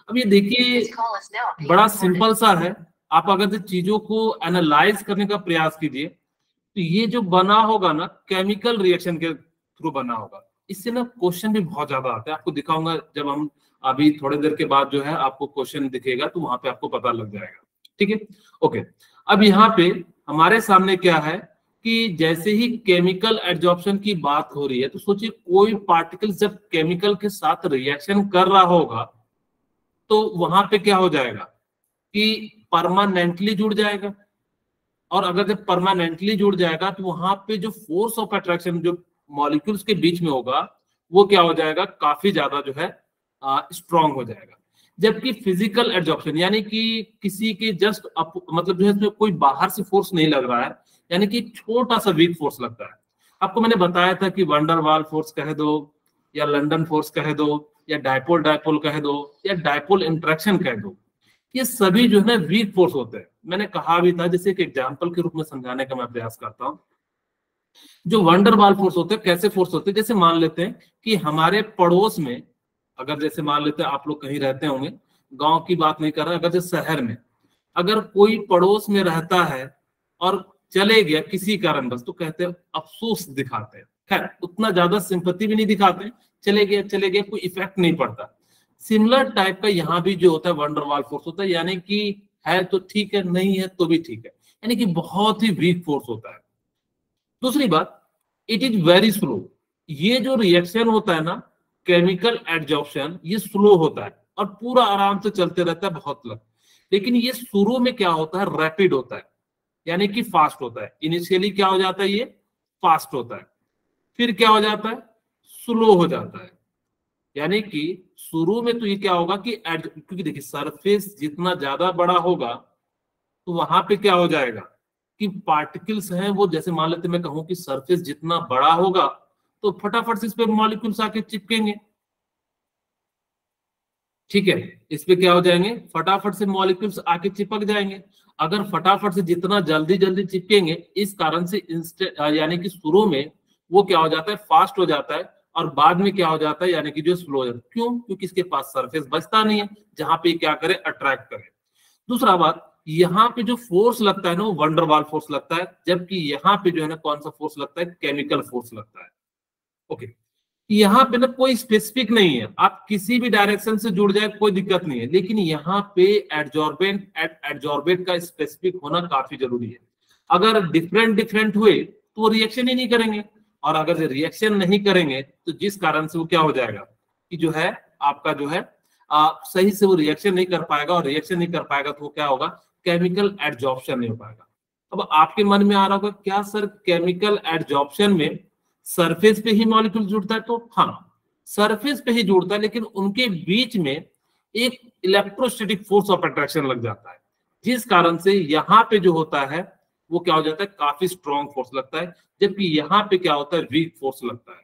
अब ये देखिए बड़ा सिंपल सा है, आप अगर चीजों को एनालाइज करने का प्रयास कीजिए तो ये जो बना होगा ना केमिकल रिएक्शन के थ्रू बना होगा। इससे ना क्वेश्चन भी बहुत ज्यादा आते हैं, आपको दिखाऊंगा जब हम अभी थोड़ी देर के बाद जो है आपको क्वेश्चन दिखेगा तो वहां पे आपको पता लग जाएगा। ठीक है, ओके। अब यहाँ पे हमारे सामने क्या है कि जैसे ही केमिकल एड्जॉर्प्शन की बात हो रही है तो सोचिए कोई पार्टिकल जब केमिकल के साथ रिएक्शन कर रहा होगा तो वहां पे क्या हो जाएगा कि परमानेंटली जुड़ जाएगा, और अगर जब परमानेंटली जुड़ जाएगा तो वहां पे जो फोर्स ऑफ अट्रैक्शन जो मॉलिक्यूल्स के बीच में होगा वो क्या हो जाएगा, काफी ज्यादा जो है स्ट्रांग हो जाएगा। जबकि फिजिकल एड्जॉर्प्शन यानी कि किसी के जस्ट मतलब जो है इसमें कोई बाहर से फोर्स नहीं लग रहा है, यानी कि छोटा सा वीक फोर्स लगता है। आपको मैंने बताया था कि वंडरवाल फोर्स कह दो या लंदन फोर्स कह दो या डायपोल डायपोल कह दो या डायपोल इंट्रैक्शन कह दो, ये सभी जो है ना वीक फोर्स होते हैं। मैंने कहा भी था, जैसे एक एग्जांपल के रूप में समझाने का मैं प्रयास करता हूं। जो वंडरवाल फोर्स होते हैं कैसे फोर्स होते हैं, जैसे मान लेते हैं कि हमारे पड़ोस में, अगर जैसे मान लेते हैं आप लोग कहीं रहते होंगे, गांव की बात नहीं कर रहा, अगर जैसे शहर में अगर कोई पड़ोस में रहता है और चले गया किसी कारण बस, तो कहते हैं अफसोस दिखाते हैं, खैर उतना ज्यादा सिंपैथी भी नहीं दिखाते, चले गए कोई इफेक्ट नहीं पड़ता। सिमिलर टाइप का यहाँ भी जो होता है वंडरवाल फोर्स होता है, यानी कि है तो ठीक है, नहीं है तो भी ठीक है, यानी कि बहुत ही वीक फोर्स होता है। दूसरी बात, इट इज वेरी स्लो। ये जो रिएक्शन होता है ना केमिकल एड्जॉर्प्शन, ये स्लो होता है और पूरा आराम से चलते रहता है बहुत लग, लेकिन ये शुरू में क्या होता है, रैपिड होता है, यानी कि फास्ट होता है। इनिशियली क्या हो जाता है, ये फास्ट होता है, फिर क्या हो जाता है, स्लो हो जाता है। यानी कि शुरू में तो ये क्या होगा कि क्योंकि देखिए सरफेस जितना ज्यादा बड़ा होगा तो वहां पे क्या हो जाएगा कि पार्टिकल्स हैं वो, जैसे मान लेते मैं कहूं कि सरफेस जितना बड़ा होगा तो फटाफट से इस पे मॉलिक्यूल्स आके चिपकेंगे। ठीक है, इस पे क्या हो जाएंगे, फटाफट से मॉलिक्यूल्स आके चिपक जाएंगे। अगर फटाफट से जितना जल्दी जल्दी चिपकेंगे, इस कारण से यानी कि शुरू में वो क्या हो जाता है, फास्ट हो जाता है, और बाद में क्या हो जाता है, यानी कि जो स्लो हो जाता है। क्यों? क्योंकि इसके पास सरफेस बचता नहीं है जहां पे क्या करे, अट्रैक्ट करे। दूसरा बात, यहाँ पे जो फोर्स लगता है ना वो वंडरवाल फोर्स लगता है, जबकि यहाँ पे जो है ना कौन सा फोर्स लगता है, केमिकल फोर्स लगता है। ओके, यहाँ पे ना कोई स्पेसिफिक नहीं है, आप किसी भी डायरेक्शन से जुड़ जाए कोई दिक्कत नहीं है, लेकिन यहाँ पे एडजॉर्बेंट का स्पेसिफिक होना काफी जरूरी है। अगर डिफरेंट डिफरेंट हुए तो वो रिएक्शन ही नहीं करेंगे, और अगर रिएक्शन नहीं करेंगे तो जिस कारण से वो क्या हो जाएगा कि जो है आपका जो है सही से वो रिएक्शन नहीं कर पाएगा, और रिएक्शन नहीं कर पाएगा तो वो क्या होगा, केमिकल एड्जॉर्प्शन नहीं हो पाएगा। अब आपके मन में आ रहा होगा क्या सर केमिकल एड्जॉर्प्शन में सरफेस पे ही मॉलिक्यूल जुड़ता है? तो हाँ, सरफेस पे ही जुड़ता है, लेकिन उनके बीच में एक इलेक्ट्रोस्टैटिक फोर्स ऑफ अट्रैक्शन लग जाता है, जिस कारण से यहाँ पे जो होता है वो क्या हो जाता है, काफी स्ट्रॉन्ग फोर्स लगता है, जबकि यहाँ पे क्या होता है, वीक फोर्स लगता है।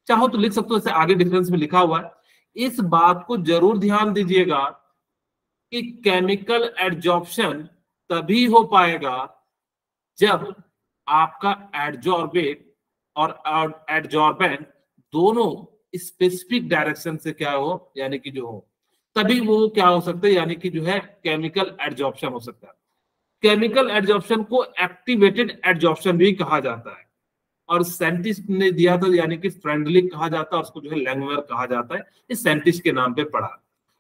चाहो तो लिख सकते हो, जैसे आगे डिफरेंस में लिखा हुआ है। इस बात को जरूर ध्यान दीजिएगा कि केमिकल एड्जॉर्प्शन तभी हो पाएगा जब आपका एड्जॉर्बेट और एड्जॉर्बेंट दोनों स्पेसिफिक डायरेक्शन से क्या हो, यानी कि जो हो, तभी वो क्या हो सकता है, यानी कि जो है केमिकल एड्जॉर्प्शन हो सकता है। केमिकल एड्जॉर्प्शन को एक्टिवेटेड एड्जॉर्प्शन भी कहा जाता है, और साइंटिस्ट ने दिया था, यानी कि फ्रेंडली कहा जाता है, उसको जो है लैंगमुयर कहा जाता है, इस साइंटिस्ट के नाम पे पढ़ा।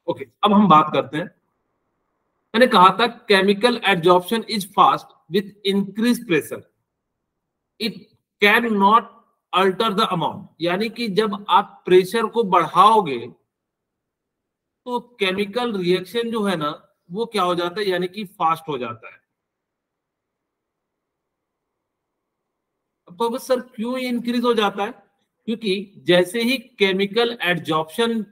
ओके, अब हम बात करते हैं। मैंने कहा था chemical adsorption is fast with increase pressure, it can not alter the amount, यानी कि जब आप प्रेशर को बढ़ाओगे तो केमिकल रिएक्शन जो है ना वो क्या हो जाता है, यानी कि फास्ट हो जाता है। तो सर क्यों इंक्रीज हो जाता है? क्योंकि जैसे ही केमिकल एड्जॉर्प्शन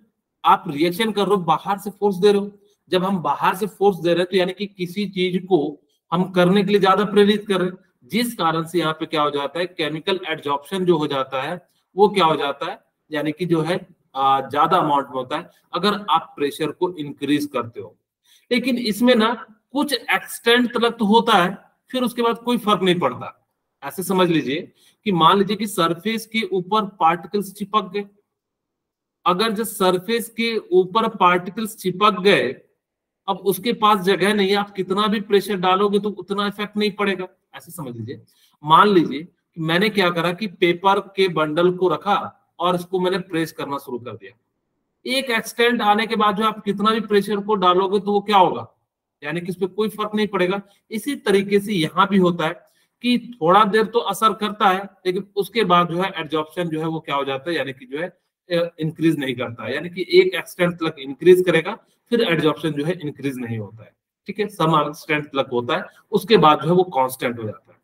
आप रिएक्शन कर रहे हो, बाहर से फोर्स दे रहे हो, जब हम बाहर से फोर्स दे रहे हैं तो यानी कि किसी चीज को हम करने के लिए ज्यादा प्रेरित कर रहे हैं, जिस कारण से यहाँ पे क्या हो जाता है, केमिकल एड्जॉर्प्शन जो हो जाता है वो क्या हो जाता है, यानी कि जो है ज्यादा अमाउंट में होता है अगर आप प्रेशर को इंक्रीज करते हो। लेकिन इसमें ना कुछ एक्सटेंट तक तो होता है, फिर उसके बाद कोई फर्क नहीं पड़ता। ऐसे समझ लीजिए कि मान लीजिए कि सरफेस के ऊपर पार्टिकल्स चिपक गए, अगर जो सरफेस के ऊपर पार्टिकल्स चिपक गए, अब उसके पास जगह नहीं है, आप कितना भी प्रेशर डालोगे तो उतना इफेक्ट नहीं पड़ेगा। ऐसे समझ लीजिए, मान लीजिए कि मैंने क्या करा कि पेपर के बंडल को रखा और इसको मैंने प्रेस करना शुरू कर दिया। एक एक्सटेंट आने के बाद जो आप कितना भी प्रेशर को डालोगे तो वो क्या होगा, यानी कि इस पे कोई फर्क नहीं पड़ेगा। इसी तरीके से यहाँ भी होता है कि थोड़ा देर तो असर करता है, लेकिन उसके बाद जो है एब्जॉर्प्शन जो है वो क्या हो जाता है, यानी कि जो है इंक्रीज नहीं करता है, यानी कि एक एक्सटेंट तक इंक्रीज करेगा, फिर एब्जॉर्प्शन जो है इंक्रीज नहीं होता है। ठीक है, सम एक्सटेंट तक होता है, उसके बाद जो है वो कांस्टेंट हो जाता है।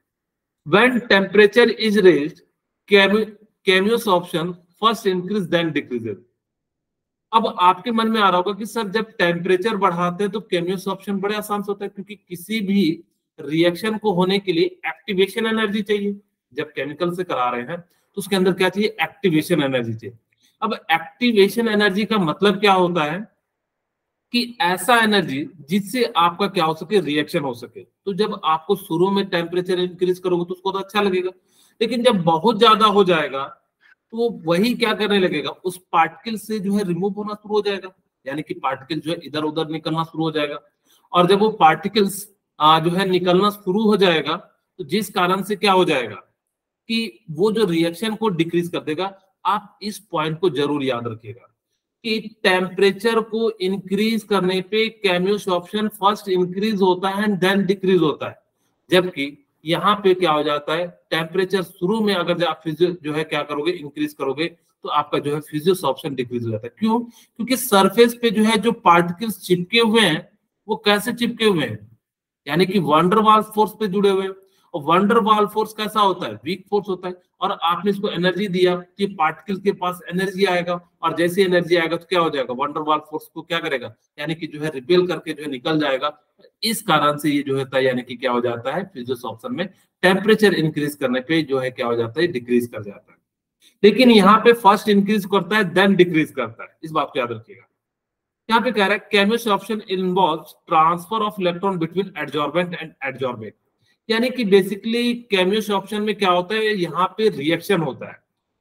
When temperature is raised, chemisorption first increase then decreases. अब आपके मन में आ रहा होगा कि सर जब टेम्परेचर बढ़ाते हैं तो केमियोसॉर्प्शन बड़े आसान से होता है, क्योंकि किसी भी रिएक्शन को होने के लिए एक्टिवेशन एनर्जी चाहिए। जब केमिकल से करा रहे हैं तो उसके अंदर क्या चाहिए, एक्टिवेशन एनर्जी चाहिए। अब एक्टिवेशन एनर्जी का मतलब क्या होता है कि ऐसा एनर्जी जिससे आपका क्या हो सके, रिएक्शन हो सके। तो जब आपको शुरू में टेम्परेचर इंक्रीज करोगे तो उसको तो अच्छा लगेगा, लेकिन जब बहुत ज्यादा हो जाएगा तो वो वही क्या करने लगेगा, उस पार्टिकल से जो है रिमूव होना शुरू हो जाएगा, यानी कि पार्टिकल जो है इधर उधर निकलना शुरू हो जाएगा। और जब वो पार्टिकल्स जो है निकलना शुरू हो जाएगा तो जिस कारण से क्या हो जाएगा कि वो जो रिएक्शन को डिक्रीज कर देगा। आप इस पॉइंट को जरूर याद रखिएगा कि टेम्परेचर को इंक्रीज करने पे केमियोसॉर्प्शन फर्स्ट इंक्रीज होता है एंड देन डिक्रीज होता है, जबकि यहाँ पे क्या हो जाता है, टेम्परेचर शुरू में अगर आप फिजियो जो है क्या करोगे, इंक्रीज करोगे, तो आपका जो है फिजियोसॉर्प्शन डिक्रीज हो जाता है। क्यों? क्योंकि सरफेस पे जो है जो पार्टिकल्स चिपके हुए हैं वो कैसे चिपके हुए हैं, यानी कि वंडरवाल फोर्स पे जुड़े हुए हैं। और वंडरवाल फोर्स कैसा होता है, वीक फोर्स होता है। और आपने इसको एनर्जी दिया कि पार्टिकल के पास एनर्जी आएगा, और जैसे एनर्जी आएगा तो क्या हो जाएगा, वंडरवाल फोर्स को क्या करेगा, यानी कि जो है रिपेल करके जो है निकल जाएगा। इस कारण से ये जो होता है, यानी कि क्या हो जाता है, फिजियोसॉर्प्शन में टेम्परेचर इंक्रीज करने पे जो है क्या हो जाता है, डिक्रीज कर जाता है। लेकिन यहाँ पे फर्स्ट इंक्रीज करता है देन डिक्रीज करता है, इस बात को याद रखिएगा। यहाँ पे कह रहा है chemisorption involves transfer of electron between adsorbent and adsorbate, यानी कि बेसिकली केमियोसॉर्प्शन में क्या होता है, यहाँ पे रिएक्शन होता है,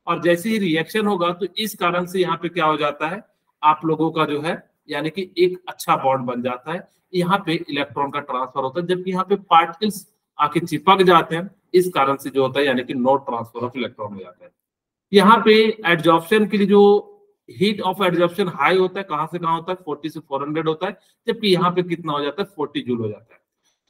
और जैसे ही रिएक्शन होगा तो इस कारण से यहाँ पे क्या हो जाता है, आप लोगों का जो है यानी कि एक अच्छा बॉन्ड बन जाता है। यहाँ पे इलेक्ट्रॉन का ट्रांसफर होता है, जबकि यहाँ पे पार्टिकल्स आके चिपक जाते हैं, इस कारण से जो होता है यानी कि नो ट्रांसफर ऑफ इलेक्ट्रॉन हो जाता है। यहाँ पे एडजॉर्प्शन के लिए जो हीट ऑफ एडजॉर्प्शन हाई होता है, कहां से कहां होता है, 40 से 400 होता है, जबकि यहाँ पे कितना हो जाता है, 40 जूल हो जाता है।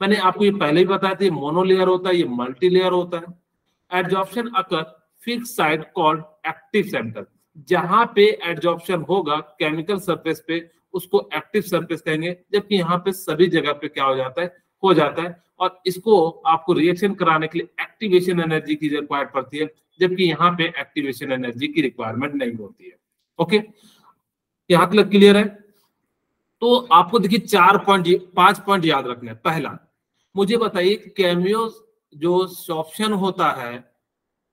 मैंने आपको ये पहले ही बताया था, ये मोनोलेयर होता है, ये मल्टी लेयर होता है। Adsorption occur fix site called active centre, जहां पे एडजॉर्प्शन होगा केमिकल सरफेस पे उसको एक्टिव सरफेस कहेंगे, जबकि यहाँ पे सभी जगह पे क्या हो जाता है, हो जाता है। और इसको आपको रिएक्शन कराने के लिए एक्टिवेशन एनर्जी की रिक्वायर्ड पड़ती है, जबकि यहाँ पे एक्टिवेशन एनर्जी की रिक्वायरमेंट नहीं होती है। ओके, यहाँ तक क्लियर है? तो आपको देखिए 5 पॉइंट याद रखने हैं। पहला, मुझे बताइए केमियो जो सॉर्प्शन होता है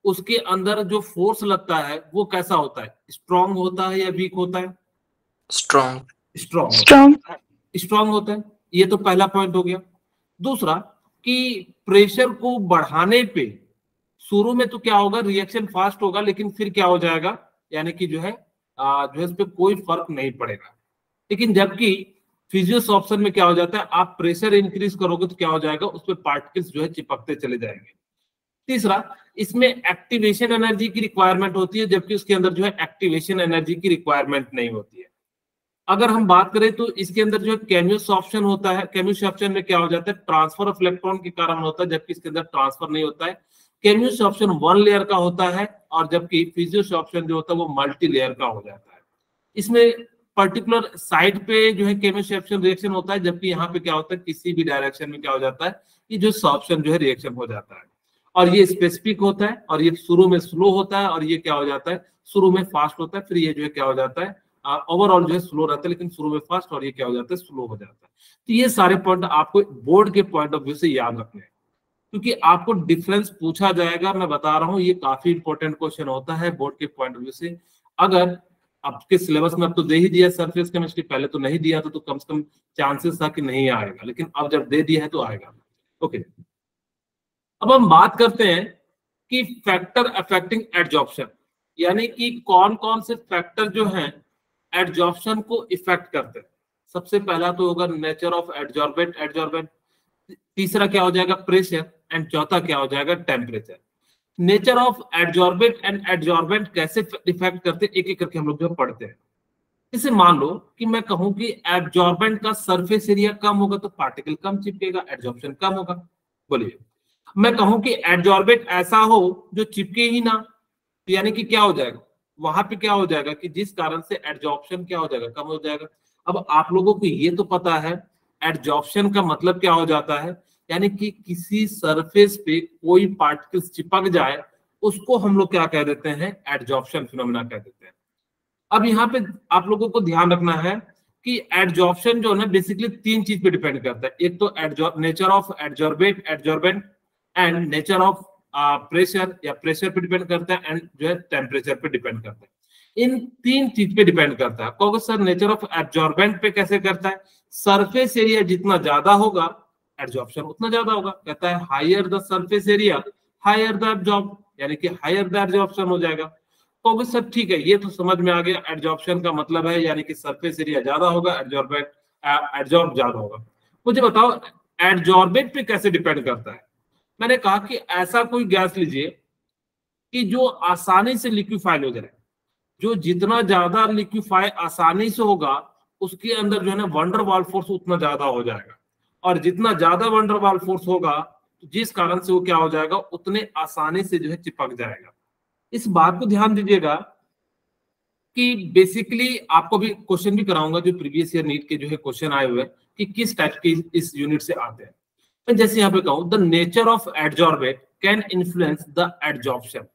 उसके अंदर जो फोर्स लगता है वो कैसा होता है, स्ट्रॉन्ग होता है या वीक होता है? स्ट्रॉन्ग होता है। ये तो पहला पॉइंट हो गया। दूसरा कि प्रेशर को बढ़ाने पे शुरू में तो क्या होगा, रिएक्शन फास्ट होगा, लेकिन फिर क्या हो जाएगा, यानी कि जो है इस पे कोई फर्क नहीं पड़ेगा। लेकिन जबकि फिजियोसॉर्प्शन में क्या हो जाता है, आप प्रेशर इंक्रीज करोगे तो क्या हो जाएगा, उस पे पार्टिकल्स जो है चिपकते चले जाएंगे। तीसरा, इसमें एक्टिवेशन एनर्जी की रिक्वायरमेंट होती है, जबकि उसके अंदर जो है एक्टिवेशन एनर्जी की रिक्वायरमेंट नहीं होती है। अगर हम बात करें तो इसके अंदर जो है केमियोसॉर्प्शन होता है, केमियोसॉर्प्शन में क्या हो जाता है, ट्रांसफर ऑफ इलेक्ट्रॉन के कारण होता है, जबकि इसके अंदर ट्रांसफर नहीं होता है। केमियोसॉर्प्शन 1 लेयर का होता है, और जबकि फिजियोसॉर्प्शन जो होता है वो मल्टी लेयर का हो जाता है। इसमें पर्टिकुलर साइड पे जो है केमियोसॉर्प्शन रिएक्शन होता है, जबकि यहाँ पे क्या होता है, किसी भी डायरेक्शन में क्या हो जाता है, ये जो सॉर्प्शन जो है रिएक्शन हो जाता है। और ये स्पेसिफिक होता है, और ये शुरू में स्लो होता है, और ये क्या हो जाता है, शुरू में फास्ट होता है, फिर ये जो है क्या हो जाता है, ओवरऑल जो है स्लो रहता है, लेकिन शुरू में फास्ट, और ये क्या हो जाता है, स्लो हो जाता है। तो ये सारे पॉइंट आपको बोर्ड के पॉइंट ऑफ व्यू से याद रखने हैं, क्योंकि आपको डिफरेंस पूछा जाएगा। मैं बता रहा हूँ ये काफी इंपॉर्टेंट क्वेश्चन होता है बोर्ड के पॉइंट ऑफ व्यू से। अगर आपके सिलेबस में अब तो दे ही दिया सरफेस केमिस्ट्री, पहले तो नहीं दिया था, तो कम से कम चांसेस था कि नहीं आएगा, लेकिन अब जब दे दिया है तो आएगा। ओके, अब हम बात करते हैं कि फैक्टर अफेक्टिंग एडजॉर्प्शन, यानी कि कौन कौन से फैक्टर जो हैं एडजॉर्प्शन को इफेक्ट करते हैं। सबसे पहला तो होगा नेचर ऑफ एडजॉर्बेंट, एडजॉर्बेंट, तीसरा क्या हो जाएगा प्रेशर, एंड चौथा क्या हो जाएगा temperature. Nature of adsorbent and adsorbent कैसे इफेक्ट करते हैं एक एक करके हम लोग जो पढ़ते हैं। इसे मान लो कि मैं कहूं कि एब्जॉर्बेंट का सरफेस एरिया कम होगा तो पार्टिकल कम चिपकेगा, एडजॉर्प्शन कम होगा। बोलिए, मैं कहूं कि एडजॉर्बेंट ऐसा हो जो चिपके ही ना, तो यानी कि क्या हो जाएगा, वहां पे क्या हो जाएगा कि जिस कारण से एडजॉर्प्शन क्या हो जाएगा, कम हो जाएगा। अब आप लोगों को ये तो पता है एडजॉर्प्शन का मतलब क्या हो जाता है, यानी कि किसी सरफेस पे कोई पार्टिकल चिपक जाए उसको हम लोग क्या कह देते हैं, एडजॉर्प्शन फिनोमेना कह देते हैं। अब यहाँ पे आप लोगों को ध्यान रखना है कि एडजॉर्प्शन जो है ना बेसिकली तीन चीज पे डिपेंड करता है। एक तो nature of adsorbent, adsorbent, and nature of pressure या प्रेशर पे डिपेंड करता है, एंड जो है टेम्परेचर पे डिपेंड करता है। इन तीन चीज पे डिपेंड करता है। कहोगे सर नेचर ऑफ एब्जॉर्बेंट पे कैसे करता है, सरफेस एरिया जितना ज्यादा होगा एडजॉर्प्शन उतना ज्यादा होगा। कहता है higher the surface area higher the absorb, यानी कि हायर द एब्जॉर्प्शन हो जाएगा। तो सर ठीक है, ये तो समझ में आ गया, एडजॉर्प्शन का मतलब है यानी कि सरफेस एरिया ज्यादा होगा, एडजॉर्बेंट एडजॉर्ब ज्यादा होगा। मुझे बताओ एडजॉर्बेंट पे कैसे डिपेंड करता है। मैंने कहा कि ऐसा कोई गैस लीजिए कि जो आसानी से लिक्विफाइड हो जाए, जो जितना ज्यादा लिक्विफाई आसानी से होगा उसके अंदर जो है ना वंडर वाल फोर्स उतना ज्यादा हो जाएगा, और जितना ज्यादा वंडर वाल फोर्स होगा जिस कारण से वो क्या हो जाएगा उतने आसानी से जो है चिपक जाएगा। इस बात को ध्यान दीजिएगा कि बेसिकली आपको भी क्वेश्चन भी कराऊंगा जो प्रीवियस ईयर नीट के जो है क्वेश्चन आए हुए कि किस टाइप के इस यूनिट से आते हैं। मैं जैसे यहाँ पे कहूं the nature of adsorbate can influence the adsorption,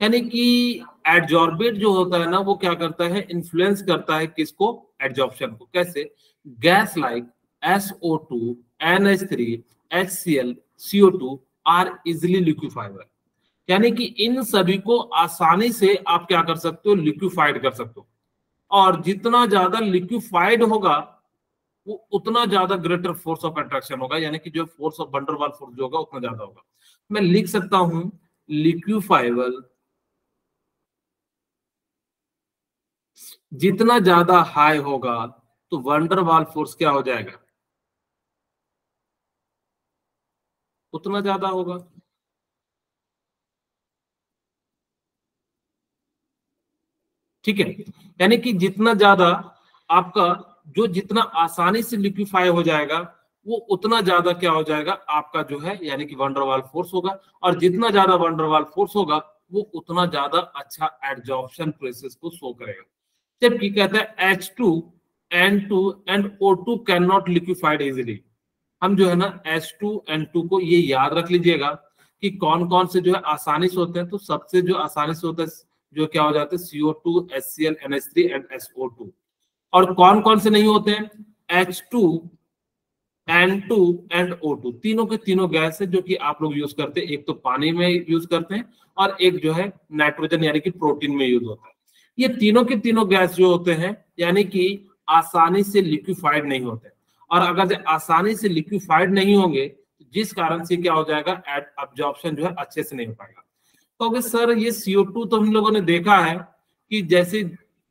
यानी कि एडजॉर्बेट जो होता है ना वो क्या करता है, इन्फ्लुएंस करता है किसको, एडजॉर्प्शन को। कैसे, gas like SO2, NH3, HCl, CO2 are easily liquefiable, यानी कि इन सभी को आसानी से आप क्या कर सकते हो, लिक्विफाइड कर सकते हो। और जितना ज्यादा लिक्विफाइड होगा वो उतना ज्यादा ग्रेटर फोर्स ऑफ अट्रैक्शन होगा, यानी कि जो फोर्स ऑफ वंडर वाल फोर्स जो होगा उतना ज्यादा होगा। मैं लिख सकता हूं लिक्विफाइबल जितना ज्यादा हाई होगा तो वंडर वाल फोर्स क्या हो जाएगा, उतना ज्यादा होगा। ठीक है, यानी कि जितना ज्यादा आपका जो जितना आसानी से लिक्विफाई हो जाएगा वो उतना ज्यादा क्या हो जाएगा आपका जो है, यानी कि वंडरवाल फोर्स होगा। और जितना ज्यादा वंडरवाल फोर्स होगा वो उतना ज्यादा अच्छा एडजॉर्प्शन प्रोसेस को शो करेगा। जबकि कहता है H2, N2 and O2 can not liquefied easily. हम जो है ना H2, N2 को ये याद रख लीजिएगा कि कौन कौन से जो है आसानी से होते हैं। तो सबसे जो आसानी से होता है जो क्या हो जाते हैं CO2, HCl, NH3 and SO2। और कौन कौन से नहीं होते हैं, H2, N2 एंड O2, तीनों के तीनों गैस है जो कि आप लोग यूज करते हैं। एक तो पानी में यूज करते हैं और एक जो है नाइट्रोजन यानी कि प्रोटीन में यूज होता है। ये तीनों के तीनों गैस जो होते हैं यानी कि आसानी से लिक्विफाइड नहीं होते, और अगर आसानी से लिक्विफाइड नहीं होंगे जिस कारण से क्या हो जाएगा, एब्जॉर्प्शन जो है अच्छे से नहीं हो पाएगा। तो सर ये CO2 तो हम लोगों ने देखा है कि जैसे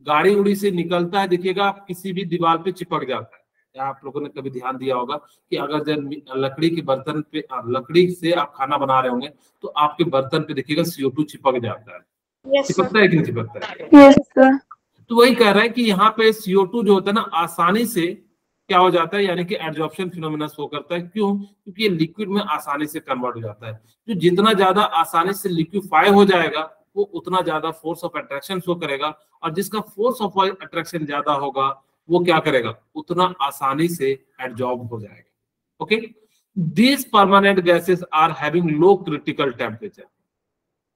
गाड़ी उड़ी से निकलता है देखिएगा आप किसी भी दीवार पे चिपक जाता है। आप लोगों ने कभी ध्यान दिया होगा कि अगर जब लकड़ी के बर्तन पे, लकड़ी से आप खाना बना रहे होंगे तो आपके बर्तन पे देखिएगा CO2 चिपक जाता है। चिपकता है कि नहीं चिपकता है? Yes sir. तो वही कह रहा है कि यहाँ पे CO2 जो होता है ना आसानी से क्या हो जाता है, यानी कि एडजॉर्प्शन फिनोमेना शो करता है। क्यों? क्योंकि ये लिक्विड में आसानी से कन्वर्ट हो जाता है। जो जितना ज्यादा आसानी से लिक्विफाई हो जाएगा वो उतना ज्यादा फोर्स ऑफ अट्रैक्शन शो करेगा, और जिसका फोर्स ऑफ अट्रैक्शन ज्यादा होगा वो क्या करेगा, उतना आसानी से एडजॉर्ब हो जाएगा। Okay, these permanent gases are having low critical temperature.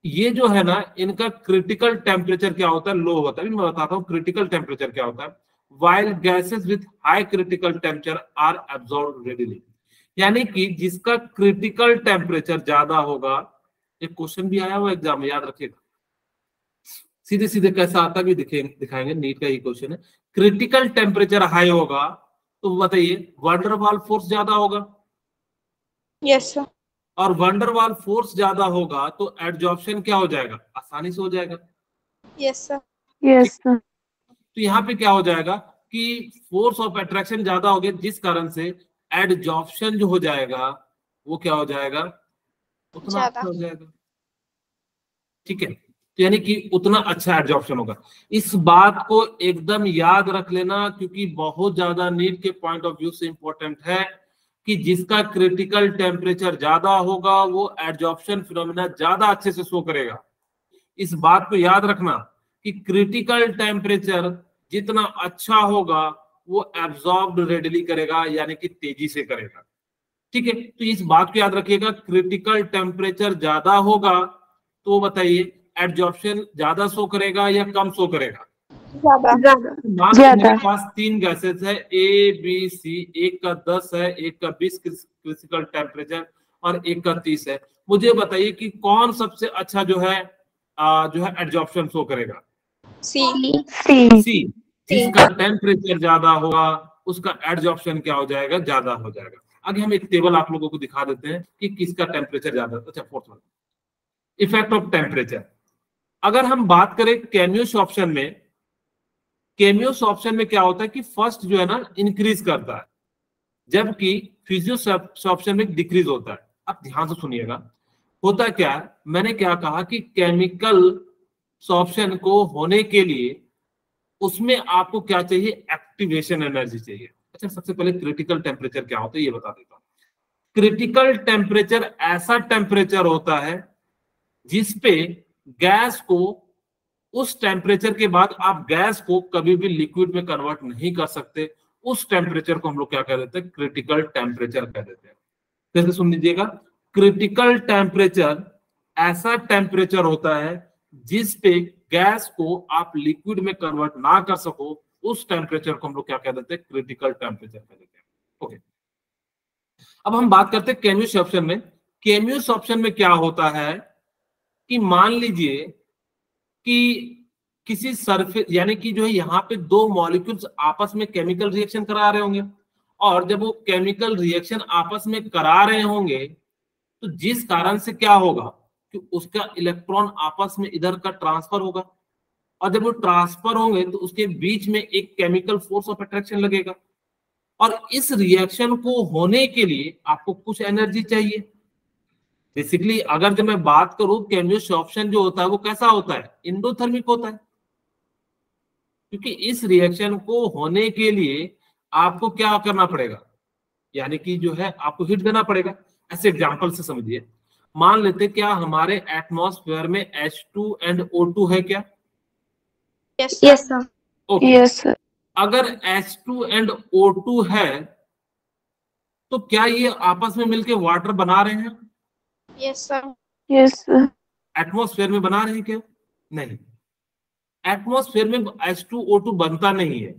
ये जो है ना इनका क्रिटिकल टेम्परेचर क्या होता है, लो होता है। मैं बताता हूँ क्रिटिकल टेम्परेचर क्या होता है। While gases with high critical temperature are absorbed readily, यानी कि जिसका क्रिटिकल टेम्परेचर ज्यादा होगा, एक क्वेश्चन भी आया हुआ एग्जाम में याद रखिएगा, सीधे सीधे कैसा आता भी दिखाएंगे, नीट का ये क्वेश्चन है। क्रिटिकल टेम्परेचर हाई होगा तो बताइए वंडर वाल फोर्स ज्यादा होगा। Yes sir. और वंडर वाल फोर्स ज्यादा होगा तो एडजॉर्प्शन क्या हो जाएगा, आसानी से हो जाएगा। Yes sir. Yes sir. तो यहाँ पे क्या हो जाएगा कि फोर्स ऑफ अट्रैक्शन ज्यादा हो गया, जिस कारण से एडजॉर्प्शन जो हो जाएगा वो क्या हो जाएगा, उतना ज्यादा। अच्छा हो जाएगा। ठीक है, तो यानी कि उतना अच्छा एडजॉर्प्शन होगा। इस बात को एकदम याद रख लेना, क्योंकि बहुत ज्यादा नीट के पॉइंट ऑफ व्यू से इंपॉर्टेंट है कि जिसका क्रिटिकल टेम्परेचर ज्यादा होगा वो एडजॉर्प्शन फिनोमेना ज्यादा अच्छे से शो करेगा। इस बात को याद रखना कि क्रिटिकल टेम्परेचर जितना अच्छा होगा वो एब्जॉर्ब्ड रेडली करेगा, यानी कि तेजी से करेगा। ठीक है, तो इस बात को याद रखिएगा, क्रिटिकल टेम्परेचर ज्यादा होगा तो बताइए एडजॉर्प्शन ज्यादा शो करेगा या कम शो करेगा? ज्यादा। मान लो मेरे पास 3 गैसेस है A B C, एक का 10 है, एक का 20 क्रिटिकल टेम्परेचर और एक का 30 है। मुझे बताइए कि कौन सबसे अच्छा जो है एडजॉर्प्शन शो करेगा? सी। जिसका टेम्परेचर ज्यादा होगा उसका एडजॉर्प्शन क्या हो जाएगा, ज्यादा हो जाएगा। आगे हम एक टेबल आप लोगों को दिखा देते हैं कि किसका टेम्परेचर ज्यादा। अच्छा, fourth one, effect of temperature. अगर हम बात करें कैमियोस ऑप्शन में, कैमियोस ऑप्शन में क्या होता है कि फर्स्ट जो है ना इंक्रीज करता है, जबकि फिजियोस ऑप्शन में डिक्रीज होता है। अब ध्यान से सुनिएगा, होता क्या है, मैंने क्या कहा कि केमिकल सॉर्प्शन को होने के लिए उसमें आपको क्या चाहिए, एक्टिवेशन एनर्जी चाहिए। अच्छा, सबसे पहले क्रिटिकल टेम्परेचर क्या होता है ये बता देता हूं। क्रिटिकल टेम्परेचर ऐसा टेम्परेचर होता है जिसपे गैस को, उस टेम्परेचर के बाद आप गैस को कभी भी लिक्विड में कन्वर्ट नहीं कर सकते। उस टेम्परेचर को हम लोग क्या कह देते हैं, क्रिटिकल टेम्परेचर कह देते हैं। फिर से सुन लीजिएगा, क्रिटिकल टेम्परेचर ऐसा टेम्परेचर होता है जिस पे गैस को आप लिक्विड में कन्वर्ट ना कर सको, उस टेम्परेचर को हम लोग क्या कह देते हैं, क्रिटिकल टेम्परेचर कह देते हैं। ओके, अब हम बात करते हैं कैमियोस ऑप्शन में। कैमियोस ऑप्शन में क्या होता है कि मान लीजिए कि किसी सरफेस, यानी कि जो है यहाँ पे दो मॉलिक्यूल्स आपस में केमिकल रिएक्शन करा रहे होंगे, और जब वो केमिकल रिएक्शन आपस में करा रहे होंगे तो जिस कारण से क्या होगा कि उसका इलेक्ट्रॉन आपस में इधर का ट्रांसफर होगा, और जब वो ट्रांसफर होंगे तो उसके बीच में एक केमिकल फोर्स ऑफ अट्रैक्शन लगेगा, और इस रिएक्शन को होने के लिए आपको कुछ एनर्जी चाहिए। बेसिकली अगर जब मैं बात करूं, कैमियोस ऑप्शन जो होता है वो कैसा होता है, एंडोथर्मिक होता है, क्योंकि इस रिएक्शन को होने के लिए आपको क्या करना पड़ेगा, यानी कि जो है आपको हीट देना पड़ेगा। ऐसे एग्जांपल से समझिए, मान लेते क्या हमारे एटमॉस्फेयर में H2 एंड O2 है क्या? Yes sir. Okay, yes sir. अगर H2 एंड O2 है तो क्या ये आपस में मिलके वाटर बना रहे हैं? Yes sir. Yes sir. Atmosphere में बना रहे हैं क्या? नहीं, एटमॉस्फेयर में H2O2 बनता नहीं है,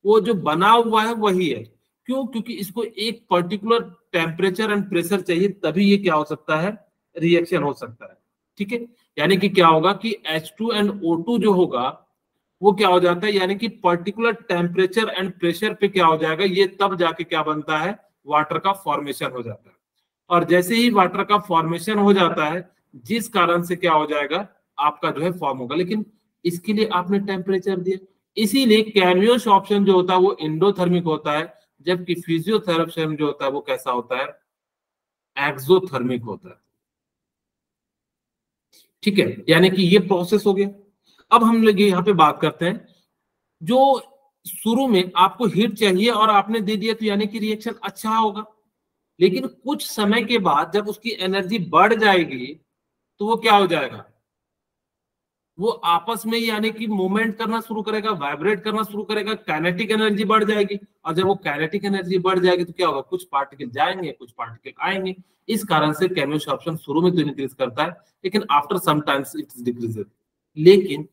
वो जो बना हुआ है वही है। क्यों? क्योंकि इसको एक पर्टिकुलर टेम्परेचर एंड प्रेशर चाहिए, तभी ये क्या हो सकता है, रिएक्शन हो सकता है। ठीक है, यानी कि क्या होगा कि H2 एंड O2 जो होगा वो क्या हो जाता है, यानी कि पर्टिकुलर टेम्परेचर एंड प्रेशर पे क्या हो जाएगा, ये तब जाके क्या बनता है, वाटर का फॉर्मेशन हो जाता है। और जैसे ही वाटर का फॉर्मेशन हो जाता है, जिस कारण से क्या हो जाएगा, आपका जो है फॉर्म होगा, लेकिन इसके लिए आपने टेम्परेचर दिया। इसीलिए कैमियोस ऑप्शन जो होता है वो एंडोथर्मिक होता है, जबकि फिजियोथेरेपी जो होता है वो कैसा होता है, एक्सोथर्मिक होता है। ठीक है, यानी कि ये प्रोसेस हो गया। अब हम लोग यहाँ पे बात करते हैं, जो शुरू में आपको हीट चाहिए और आपने दे दिया तो यानी कि रिएक्शन अच्छा होगा, लेकिन कुछ समय के बाद जब उसकी एनर्जी बढ़ जाएगी तो वो क्या हो जाएगा, वो आपस में यानी कि मूवमेंट करना शुरू करेगा, वाइब्रेट करना शुरू करेगा, काइनेटिक एनर्जी बढ़ जाएगी। और जब वो काइनेटिक एनर्जी बढ़ जाएगी तो क्या होगा, कुछ पार्टिकल जाएंगे, कुछ पार्टिकल आएंगे। इस कारण से कैमियोस ऑप्शन शुरू में तो इंक्रीज करता है, लेकिन after some times it decreases. लेकिन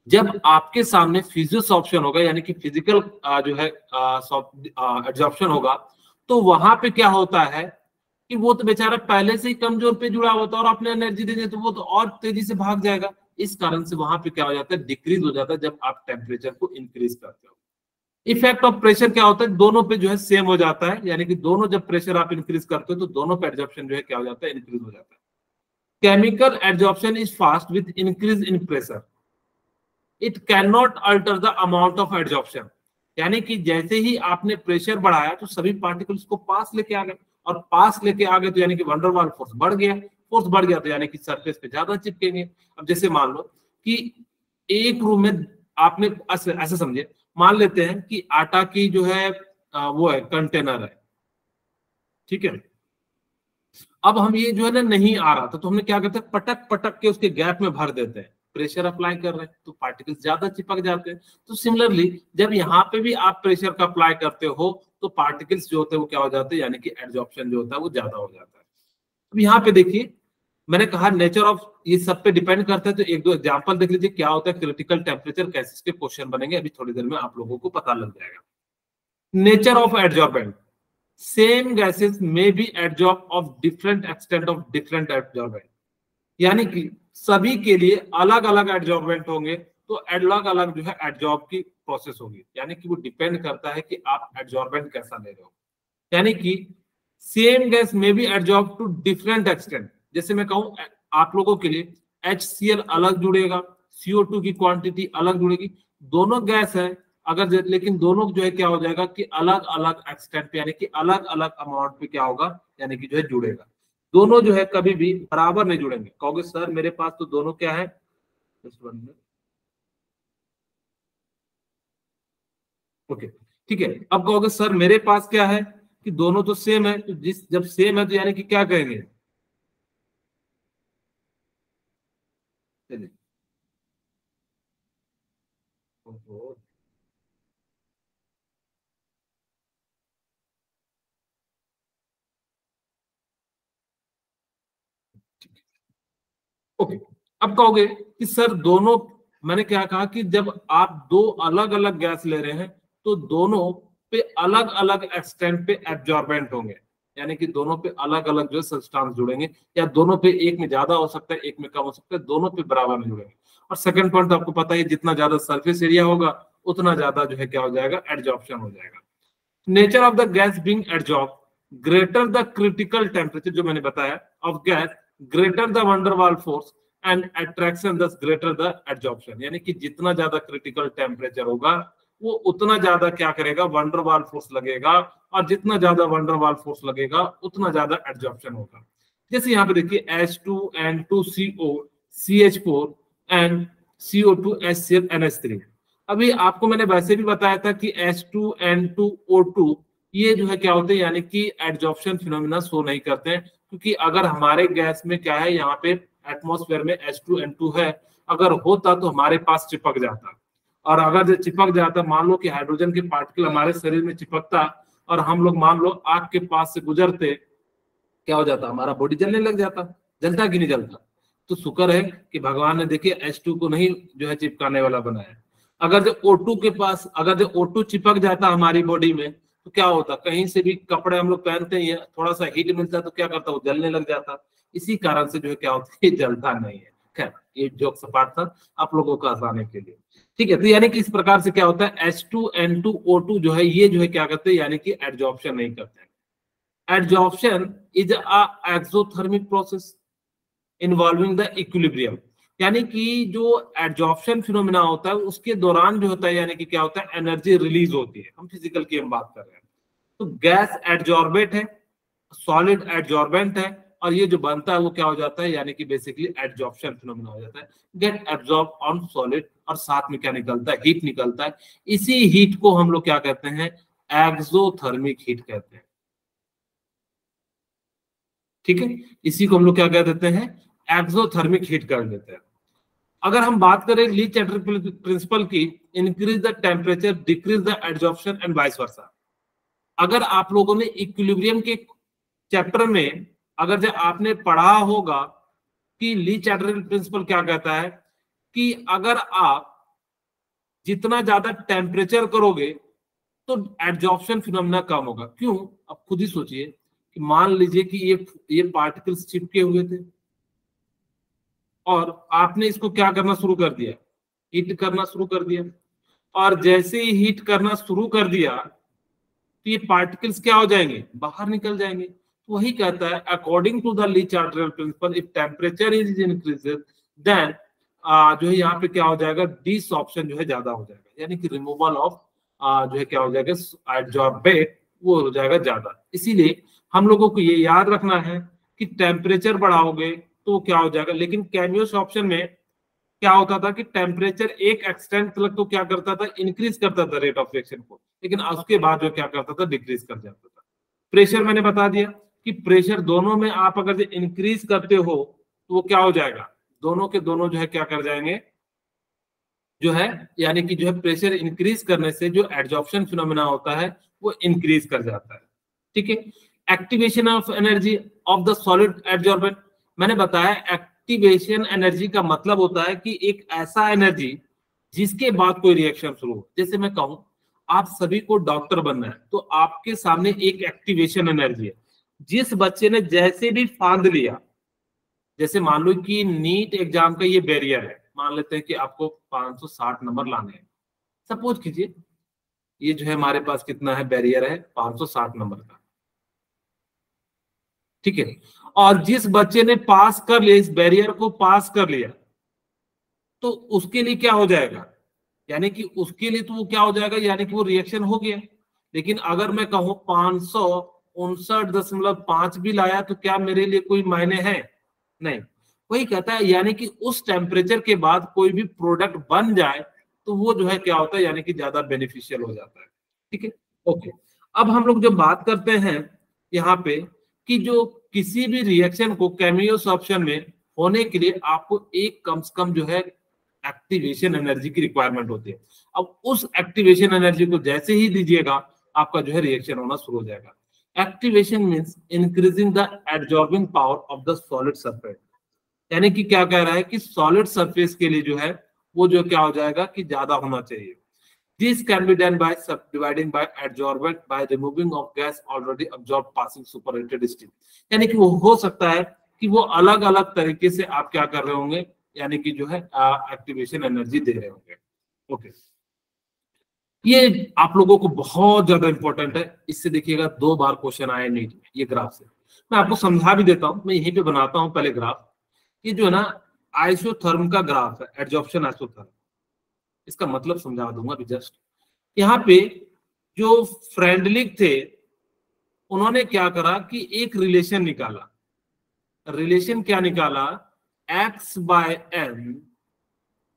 जब आपके सामने फिजिक्स ऑप्शन होगा, यानी कि फिजिकल जो है एब्जॉर्प्शन होगा, तो वहां पे क्या होता है कि वो तो बेचारा पहले से ही कमजोर पे जुड़ा होता है और अपने एनर्जी दे दे तो वो तो और तेजी से भाग जाएगा। इस कारण से वहां पे क्या हो जाता है, डिक्रीज हो जाता है जब आप टेम्परेचर को इंक्रीज करते हो। इफेक्ट ऑफ प्रेशर क्या होता है, दोनों पे जो है सेम हो जाता है, यानी कि दोनों जब प्रेशर आप इंक्रीज करते हो तो दोनों पे एब्जॉर्प्शन जो है क्या हो जाता है, इंक्रीज हो जाता है। Chemical absorption is fast with increase in pressure, it can not alter the amount of adsorption, यानी कि जैसे ही आपने प्रेशर बढ़ाया तो सभी पार्टिकल्स को पास लेके आ गए, और पास लेके आ गए तो यानी कि वंडर वाल फोर्स बढ़ गया, फोर्स बढ़ गया तो यानी कि सरफेस पे ज्यादा चिपकेंगे। अब जैसे मान लो कि एक रूम में आपने ऐसे समझे, मान लेते हैं कि आटा की जो है वो है कंटेनर है, ठीक है। अब हम ये जो है ना नहीं आ रहा था तो हमने क्या करते हैं, पटक पटक के उसके गैप में भर देते हैं, प्रेशर अप्लाई कर रहे हैं तो पार्टिकल्स ज्यादा चिपक जाते हैं। तो सिमिलरली जब यहाँ पे भी आप प्रेशर का अप्लाई करते हो तो पार्टिकल्स जो होते हैं वो क्या हो जाते हैं, यानी कि एडजॉर्प्शन जो होता है वो ज्यादा हो जाता है। अब यहाँ पे देखिए मैंने कहा नेचर ऑफ ये सब पे डिपेंड करता है, तो एक दो एग्जांपल देख लीजिए क्या होता है क्रिटिकल टेम्परेचर केसेस के क्वेश्चन बनेंगे, अभी थोड़ी देर में आप लोगों को पता लग जाएगा। Nature of adsorbent, same gases में be adsorb of different extent of different adsorbent, यानी कि सभी के लिए अलग अलग एडजॉर्बेंट होंगे, तो अलग अलग जो है एडजॉर्ब की प्रोसेस होगी, यानी कि वो डिपेंड करता है कि आप एडजॉर्बेंट कैसा ले रहे हो। यानी कि सेम गैस में be adsorb to different extent, जैसे मैं कहूं आप लोगों के लिए HCl अलग जुड़ेगा, CO2 की क्वांटिटी अलग जुड़ेगी, दोनों गैस है अगर, लेकिन दोनों जो है क्या हो जाएगा कि अलग अलग एक्सटेंट पे, यानी कि अलग अलग अमाउंट पे क्या होगा, यानी कि जो है जुड़ेगा। दोनों जो है कभी भी बराबर नहीं जुड़ेंगे। कहोगे सर मेरे पास तो दोनों क्या है, ओके ठीक है। अब कहोगे सर मेरे पास क्या है कि दोनों तो सेम है, तो जब सेम है तो यानी कि क्या कहेंगे, चलिए ओके। अब कहोगे कि सर दोनों, मैंने क्या कहा कि जब आप दो अलग अलग गैस ले रहे हैं तो दोनों पे अलग अलग एक्सटेंट पे एब्जॉर्बेंट होंगे, यानी कि दोनों पे अलग अलग जो सब्सटेंस जुड़ेंगे, या दोनों पे एक में ज्यादा हो सकता है एक में कम हो सकता है, दोनों पे बराबर नहीं जुड़ेंगे। और सेकंड पॉइंट तो आपको पता है जितना ज्यादा सरफेस एरिया होगा उतना ज्यादा जो है क्या हो जाएगा, एडजॉर्प्शन हो जाएगा। Nature of the gas being adsorb, greater the critical temperature जो मैंने बताया of gas, greater the wonder वाल फोर्स एंड अट्रैक्शन दस ग्रेटर द एडजॉर्प्शन, यानी कि जितना ज्यादा क्रिटिकल टेम्परेचर होगा वो उतना ज्यादा क्या करेगा, वंडर वाल फोर्स लगेगा, और जितना ज्यादा वंडर वाल फोर्स लगेगा उतना ज्यादा एडजॉर्प्शन होगा। जैसे यहाँ पे देखिए H2N2CO CH4 and CO2 HCl NH3। अभी आपको मैंने वैसे भी बताया था कि H2N2O2 ये जो है क्या होते हैं, यानी कि एडजॉर्प्शन फिनोमिना शो नहीं करते हैं, क्योंकि अगर हमारे गैस में क्या है, यहाँ पे एटमॉस्फेयर में H2N2 है, अगर होता तो हमारे पास चिपक जाता, और अगर जो चिपक जाता, मान लो कि हाइड्रोजन के पार्टिकल हमारे शरीर में चिपकता और हम लोग मान लो आग के पास से गुजरते, क्या हो जाता, हमारा बॉडी जलने लग जाता। जलता कि नहीं जलता? तो शुक्र है कि भगवान ने देखिए H2 को नहीं जो है चिपकाने वाला बनाया। अगर जो O2 के पास, अगर जो O2 चिपक जाता हमारी बॉडी में तो क्या होता, कहीं से भी कपड़े हम लोग पहनते हैं, थोड़ा सा हीट मिलता है तो क्या करता, वो जलने लग जाता। इसी कारण से जो है क्या होता है, जलता नहीं है। खैर ये जोक सपाट था आप लोगों को आसानी के लिए, ठीक है। तो यानी कि इस प्रकार से क्या होता है, H2N2O2 जो है ये जो है क्या करते हैं, यानी कि एडजॉर्प्शन नहीं करते हैं। Adsorption is a exothermic process involving the equilibrium, यानी कि जो एडजॉर्प्शन फिनोमिना होता है उसके दौरान जो होता है, यानी कि क्या होता है, एनर्जी रिलीज होती है। हम फिजिकल की हम बात कर रहे हैं। तो गैस एडजॉर्बेट है, सॉलिड एडजॉर्बेंट है, और ये जो बनता है वो क्या हो जाता है, यानी कि बेसिकली एडजॉर्प्शन फिनोमिना हो जाता है। गेट एब्जॉर्ब ऑन सॉलिड, और साथ में क्या निकलता है, हीट निकलता है। इसी हीट को हम लोग क्या कहते हैं, एक्सोथर्मिक हीट कहते हैं, ठीक है। इसी को हम लोग क्या कह देते हैं, एक्सोथर्मिक हीट कर देते हैं। अगर हम बात करें ली चैटरपिल प्रिंसिपल की, increase the temperature decrease the adsorption and vice versa. अगर आप लोगों ने इक्विलिब्रियम के चैप्टर में अगर जब आपने पढ़ा होगा कि ली चैटरपिल प्रिंसिपल क्या कहता है कि अगर आप जितना ज्यादा टेम्परेचर करोगे तो एडजॉर्प्शन फिनोमिना कम होगा। क्यों? अब खुद ही सोचिए कि मान लीजिए कि ये पार्टिकल्स चिपके हुए थे और आपने इसको क्या करना शुरू कर दिया, हीट करना शुरू कर दिया, और जैसे ही हीट करना शुरू कर दिया तो ये पार्टिकल्स क्या हो जाएंगे, बाहर निकल जाएंगे। तो वही कहता है according to the Le Chatelier principle, if temperature is increases then जो है यहाँ पे क्या हो जाएगा, डिसॉर्प्शन जो है ज्यादा हो जाएगा, यानी कि रिमूवल ऑफ जो है क्या हो जाएगा, एडजॉर्बेट वो हो जाएगा ज्यादा। इसीलिए हम लोगों को ये याद रखना है कि टेम्परेचर बढ़ाओगे तो क्या हो जाएगा। लेकिन कैमियोसॉर्प्शन में क्या होता था कि टेम्परेचर एक एक्सटेंट तक तो क्या करता था, इंक्रीज करता था रेट ऑफ रिएक्शन को, लेकिन उसके बाद जो क्या करता था, डिक्रीज कर जाता था। प्रेशर मैंने बता दिया कि प्रेशर दोनों में आप अगर जो इंक्रीज करते हो तो वो क्या हो जाएगा, दोनों के दोनों जो है क्या कर जाएंगे, जो है यानी कि जो है प्रेशर इंक्रीज करने से जो एडजॉर्प्शन फिनोमेना होता है वो इंक्रीज कर जाता है। ठीक है। Activation of energy of the solid adsorbent, मैंने बताया एक्टिवेशन एनर्जी का मतलब होता है कि एक ऐसा एनर्जी जिसके बाद कोई रिएक्शन शुरू हो। जैसे मैं कहूं आप सभी को डॉक्टर बनना है तो आपके सामने एक एक्टिवेशन एनर्जी है। जिस बच्चे ने जैसे भी फांद लिया, जैसे मान लो कि नीट एग्जाम का ये बैरियर है, मान लेते हैं कि आपको 560 नंबर लाने हैं, सपोज कीजिए ये जो है हमारे पास कितना है, बैरियर है 560 नंबर का। ठीक है। और जिस बच्चे ने पास कर लिया, इस बैरियर को पास कर लिया, तो उसके लिए क्या हो जाएगा, यानी कि उसके लिए तो वो क्या हो जाएगा, यानी कि वो रिएक्शन हो गया। लेकिन अगर मैं कहूं 559.5 भी लाया तो क्या मेरे लिए कोई मायने है, नहीं। वही कहता है यानी कि उस टेम्परेचर के बाद कोई भी प्रोडक्ट बन जाए तो वो जो है क्या होता है, यानी कि ज्यादा बेनिफिशियल हो जाता है। ठीक है। ओके। अब हम लोग जो बात करते हैं यहाँ पे कि जो किसी भी रिएक्शन को कैमियोसॉर्प्शन में होने के लिए आपको एक कम से कम जो है एक्टिवेशन एनर्जी की रिक्वायरमेंट होती है। अब उस एक्टिवेशन एनर्जी को जैसे ही दीजिएगा आपका जो है रिएक्शन होना शुरू हो जाएगा। Activation means increasing the absorbing power of the solid surface, यानी कि क्या कह रहा है कि सॉलिड सरफेस के लिए जो है वो जो क्या हो जाएगा कि ज्यादा होना चाहिए। This can be done by subdividing by adsorbent by removing of gas already absorb passing superheated steam, यानी कि वो हो सकता है कि वो अलग अलग तरीके से आप क्या कर रहे होंगे, यानी कि जो है एक्टिवेशन एनर्जी दे रहे होंगे। ओके। ये आप लोगों को बहुत ज्यादा इंपॉर्टेंट है, इससे देखिएगा 2 बार क्वेश्चन आए नीट में ये ग्राफ से। मैं आपको समझा भी देता हूं, मैं यहीं पे बनाता हूं पहले ग्राफ। ये जो है ना आइसोथर्म का ग्राफ है, एडजॉर्प्शन आइसोथर्म, इसका मतलब समझा दूंगा अभी जस्ट। यहाँ पे जो फ्रेंडलिक थे उन्होंने क्या करा कि एक रिलेशन निकाला। रिलेशन क्या निकाला, x by m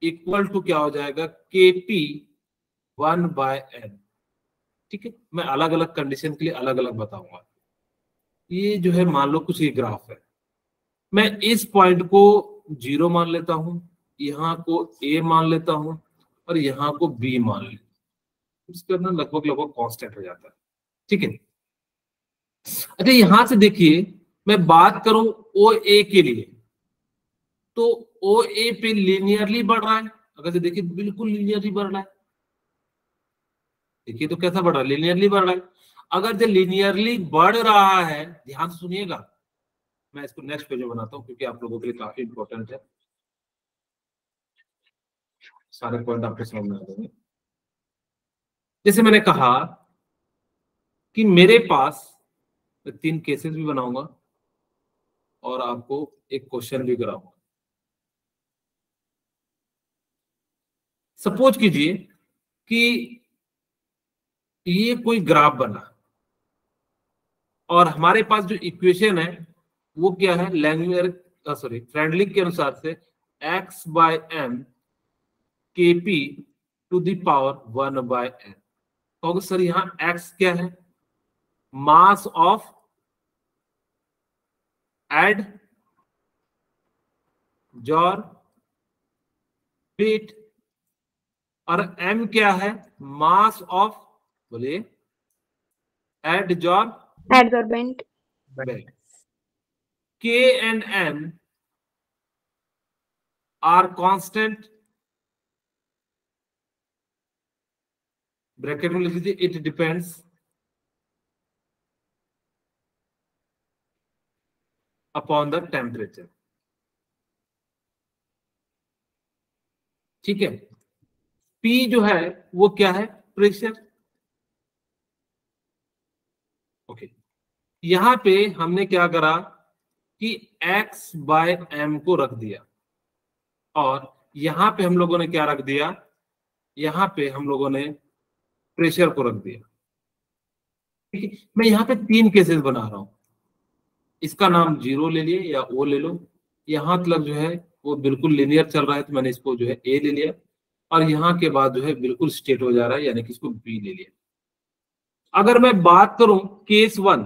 equal to क्या हो जाएगा, kp 1/n। ठीक है। मैं अलग अलग कंडीशन के लिए अलग अलग बताऊंगा। ये जो है मान लो कुछ ये ग्राफ है, मैं इस पॉइंट को 0 मान लेता हूं, यहाँ को a मान लेता हूं और यहाँ को b मान लेता हूं, इसके अंदर लगभग लगभग कांस्टेंट हो जाता है। ठीक है। अच्छा यहां से देखिए मैं बात करूं ओ ए के लिए, तो ओ ए पे लीनियरली बढ़ रहा है, अगर से देखिए बिल्कुल लीनियरली बढ़ रहा है। देखिए तो कैसा बढ़ रहा है, लीनियरली बढ़ रहा है। अगर जो लीनियरली बढ़ रहा है, ध्यान से सुनिएगा, मैं इसको नेक्स्ट पेज में बनाता हूं क्योंकि आप लोगों के लिए काफी इंपॉर्टेंट है, सारे पॉइंट आपको समझ में आ जाएंगे। जैसे मैंने कहा कि मेरे पास 3 केसेस भी बनाऊंगा और आपको एक क्वेश्चन भी कराऊंगा। सपोज कीजिए कि ये कोई ग्राफ बना और हमारे पास जो इक्वेशन है वो क्या है, लैंगुएर फ्रेंडलिक के अनुसार से x by m kp to the power 1/n। कहोगे सर यहाँ x क्या है, मास ऑफ एडजॉर्बेट और m क्या है, मास ऑफ, बोलिए, Adsorbent. k and n are constant, bracket में लिख लीजिए, it depends upon the temperature. ठीक है। P जो है वो क्या है, प्रेशर। ओके। यहां पे हमने क्या करा कि x बाय m को रख दिया और यहाँ पे हम लोगों ने क्या रख दिया, यहाँ पे हम लोगों ने प्रेशर को रख दिया। ठीक है, मैं यहाँ पे 3 केसेस बना रहा हूं, इसका नाम 0 ले लिए या O ले लो, यहाँ तक जो है वो बिल्कुल लिनियर चल रहा है तो मैंने इसको जो है A ले लिया, और यहाँ के बाद जो है बिल्कुल स्टेट हो जा रहा है यानी कि इसको B ले लिया। अगर मैं बात करूं केस 1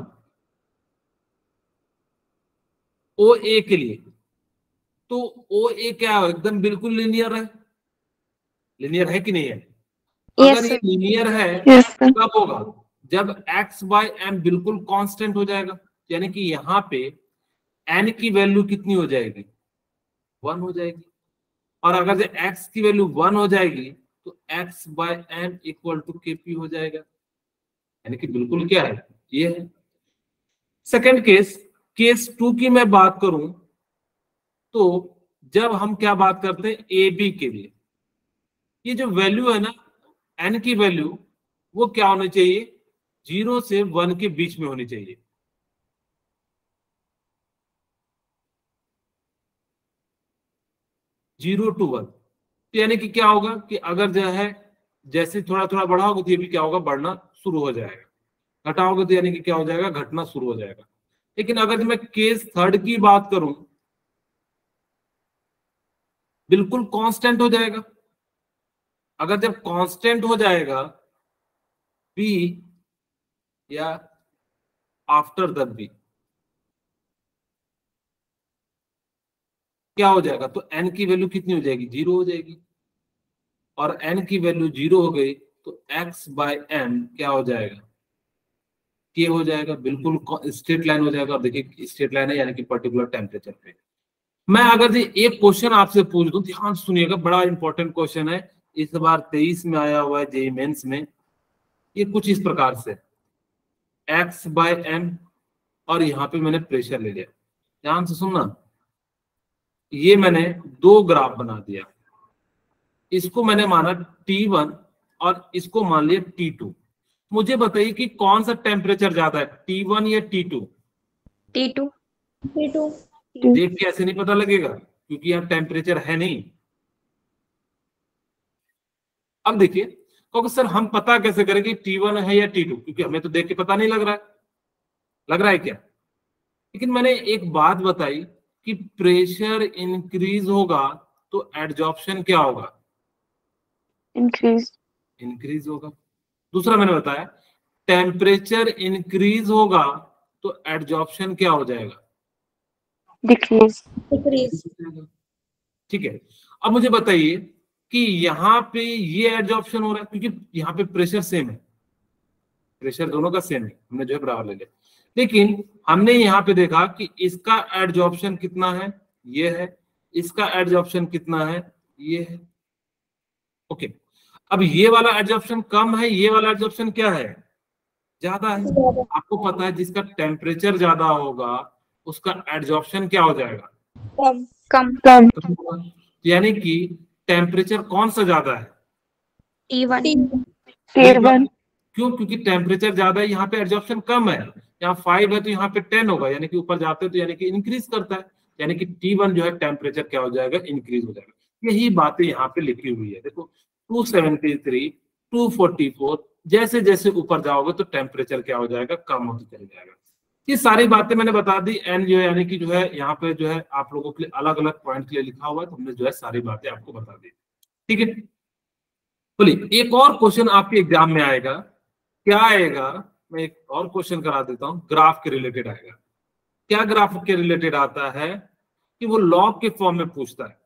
OA के लिए, तो OA क्या है, एकदम बिल्कुल लिनियर है। लिनियर है कि नहीं है? अगर ये लिनियर है कब होगा, जब x बाय m बिल्कुल कांस्टेंट हो जाएगा, यानी कि यहाँ पे n की वैल्यू कितनी हो जाएगी, 1 हो जाएगी। और अगर जब x की वैल्यू 1 हो जाएगी तो x by m equal to kp हो जाएगा, यानी कि बिल्कुल क्या है, ये है। सेकेंड केस 2 की मैं बात करूं तो जब हम क्या बात करते हैं AB के लिए, ये जो वैल्यू है ना n की वैल्यू, वो क्या होनी चाहिए, 0 से 1 के बीच में होनी चाहिए। जीरो टू 1, तो यानी कि क्या होगा कि अगर जो है जैसे थोड़ा थोड़ा बढ़ा होगा तो ये भी क्या होगा, बढ़ना शुरू हो जाएगा। घटा होगा तो यानी कि क्या हो जाएगा, घटना शुरू हो जाएगा। लेकिन अगर मैं केस 3 की बात करूं, बिल्कुल कांस्टेंट हो जाएगा। अगर जब कांस्टेंट हो जाएगा B या आफ्टर द B, क्या हो जाएगा, तो n की वैल्यू कितनी हो जाएगी, 0 हो जाएगी। और n की वैल्यू 0 हो गई तो x बाय m क्या हो जाएगा, k हो जाएगा, बिल्कुल स्ट्रेट लाइन हो जाएगा। और देखिए स्ट्रेट लाइन है यानी कि पर्टिकुलर टेम्परेचर पे। मैं अगर ये एक क्वेश्चन आपसे पूछ दूं, ध्यान सुनिएगा, बड़ा इंपॉर्टेंट क्वेश्चन है, इस बार 23 में आया हुआ है जेईई मेंस में। ये कुछ इस प्रकार से, x बाय m और यहाँ पे मैंने प्रेशर ले लिया। ध्यान से सुनना, ये मैंने 2 ग्राफ बना दिया, इसको मैंने माना T1 और इसको मान लिया T2। मुझे बताइए कि कौन सा टेम्परेचर ज्यादा है, T1 या T2? T2 देख के ऐसे नहीं पता लगेगा क्योंकि यहाँ टेम्परेचर है नहीं। अब देखिए, क्योंकि सर हम पता कैसे करें कि T1 है या T2, क्योंकि हमें तो देख के पता नहीं लग रहा है। लग रहा है क्या? लेकिन मैंने एक बात बताई कि प्रेशर इंक्रीज होगा तो एडजॉर्प्शन क्या होगा, इंक्रीज होगा। दूसरा मैंने बताया टेम्परेचर इंक्रीज होगा तो एडजॉर्प्शन क्या हो जाएगा, डिक्रीज। ठीक है। अब मुझे बताइए कि यहाँ पे ये एडजॉर्प्शन हो रहा है क्योंकि यहाँ पे प्रेशर सेम है, प्रेशर दोनों का सेम है, हमने जो है बराबर ले लिया। लेकिन हमने यहाँ पे देखा कि इसका एडजॉर्प्शन कितना है, ये है, इसका एडजॉर्प्शन कितना है, ये है। ओके, अब ये वाला एडजॉर्प्शन कम है, ये वाला एडजॉर्प्शन क्या है, ज्यादा है। आपको पता है जिसका टेम्परेचर ज्यादा होगा उसका एडजॉर्प्शन क्या हो जाएगा, कम। यानी कि टेम्परेचर कौन सा ज्यादा है, T1 क्यों, क्योंकि टेम्परेचर ज्यादा है, यहाँ पे एडजॉर्प्शन कम है। यहाँ 5 है तो यहाँ पे 10 होगा, यानी कि ऊपर जाते हैं तो यानी कि इंक्रीज करता है, यानी कि T1 जो है टेम्परेचर क्या हो जाएगा, इंक्रीज हो जाएगा। यही बातें यहाँ पे लिखी हुई है। देखो 273, 244, जैसे जैसे ऊपर जाओगे तो टेम्परेचर क्या हो जाएगा, कम होता चला जाएगा। ये सारी बातें मैंने बता दी। एन जो है यानी कि जो है यहाँ पे जो है आप लोगों के लिए अलग अलग पॉइंट के लिए लिखा हुआ है, तो हमने जो है सारी बातें आपको बता दी। ठीक है, बोलिए एक और क्वेश्चन आपके एग्जाम में आएगा, क्या आएगा, मैं एक और क्वेश्चन करा देता हूं, ग्राफ के रिलेटेड आएगा। क्या ग्राफ के रिलेटेड आता है कि वो लॉग के फॉर्म में पूछता है।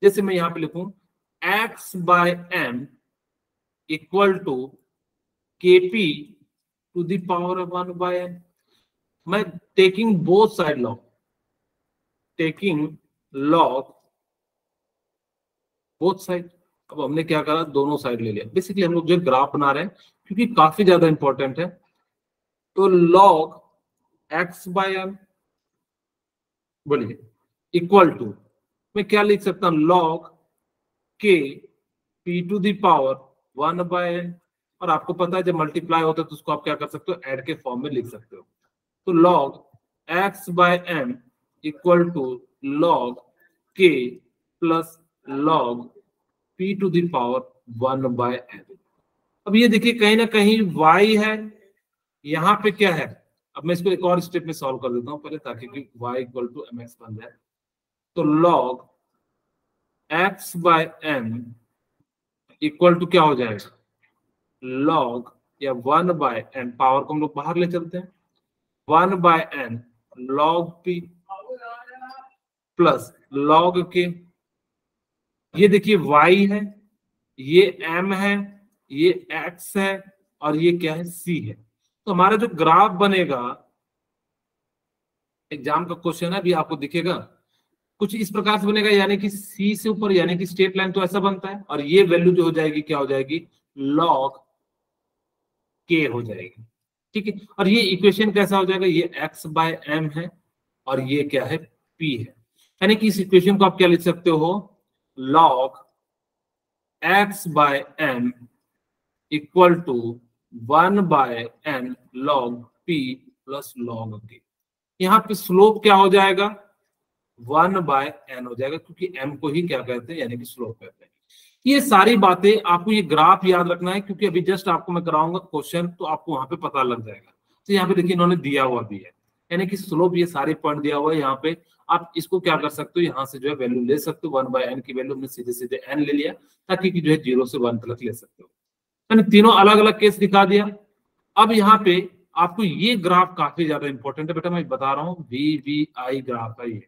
जैसे मैं यहां पे लिखूं x by m equal to kp to the power of 1 by n। मैं taking both side log, taking log both side. अब हमने क्या करा, दोनों साइड ले लिया। बेसिकली हम लोग जो ग्राफ बना रहे हैं क्योंकि काफी ज्यादा इंपॉर्टेंट है, तो लॉग x बाय m बोलिए इक्वल टू, मैं क्या लिख सकता हूं, log k p to the power 1 by n। और आपको पता है जब मल्टीप्लाई होता है तो उसको आप क्या कर सकते हो, ऐड के फॉर्म में लिख सकते हो। तो log x by m equal to log k plus log p to the power 1/n। अब ये देखिए कहीं ना कहीं y है, यहाँ पे क्या है, अब मैं इसको एक और स्टेप में सॉल्व कर देता हूँ पहले, ताकि y इक्वल टू mx बन जाए। तो log x/m इक्वल टू क्या हो जाएगा, log या 1/n, पावर को हम लोग बाहर ले चलते हैं, 1/n log p plus log k। ये देखिए y है, ये m है, ये x है, और ये क्या है, c है। तो हमारा जो ग्राफ बनेगा, एग्जाम का क्वेश्चन है, अभी आपको दिखेगा कुछ इस प्रकार से बनेगा, यानी कि c से ऊपर, यानी कि स्ट्रेट लाइन तो ऐसा बनता है, और ये वैल्यू जो हो जाएगी क्या हो जाएगी, log k हो जाएगी। ठीक है, और ये इक्वेशन कैसा हो जाएगा, ये x/m है और ये क्या है, p है। यानी कि इस इक्वेशन को आप क्या लिख सकते हो, log x/m equal to 1/n log p plus log k। यहाँ पे स्लोप क्या हो जाएगा, 1/n हो जाएगा, क्योंकि m को ही क्या कहते हैं, यानी कि स्लोप कहते हैं। ये सारी बातें आपको, ये ग्राफ याद रखना है, क्योंकि अभी जस्ट आपको मैं कराऊंगा क्वेश्चन, तो आपको वहां पे पता लग जाएगा। तो यहाँ पे देखिए इन्होंने दिया हुआ भी है, यानी कि स्लोप, ये सारे पॉइंट दिया हुआ है यहाँ पे। आप इसको क्या कर सकते हो, यहाँ से जो है वैल्यू ले सकते हो, 1/n की वैल्यू हमने सीधे सीधे n ले लिया, ताकि जो है 0 से 1 तक ले सकते हो। मैंने तीनों अलग अलग केस दिखा दिया। अब यहाँ पे आपको ये ग्राफ काफी ज्यादा इंपॉर्टेंट है बेटा, मैं बता रहा हूँ, VVI ग्राफ है ये,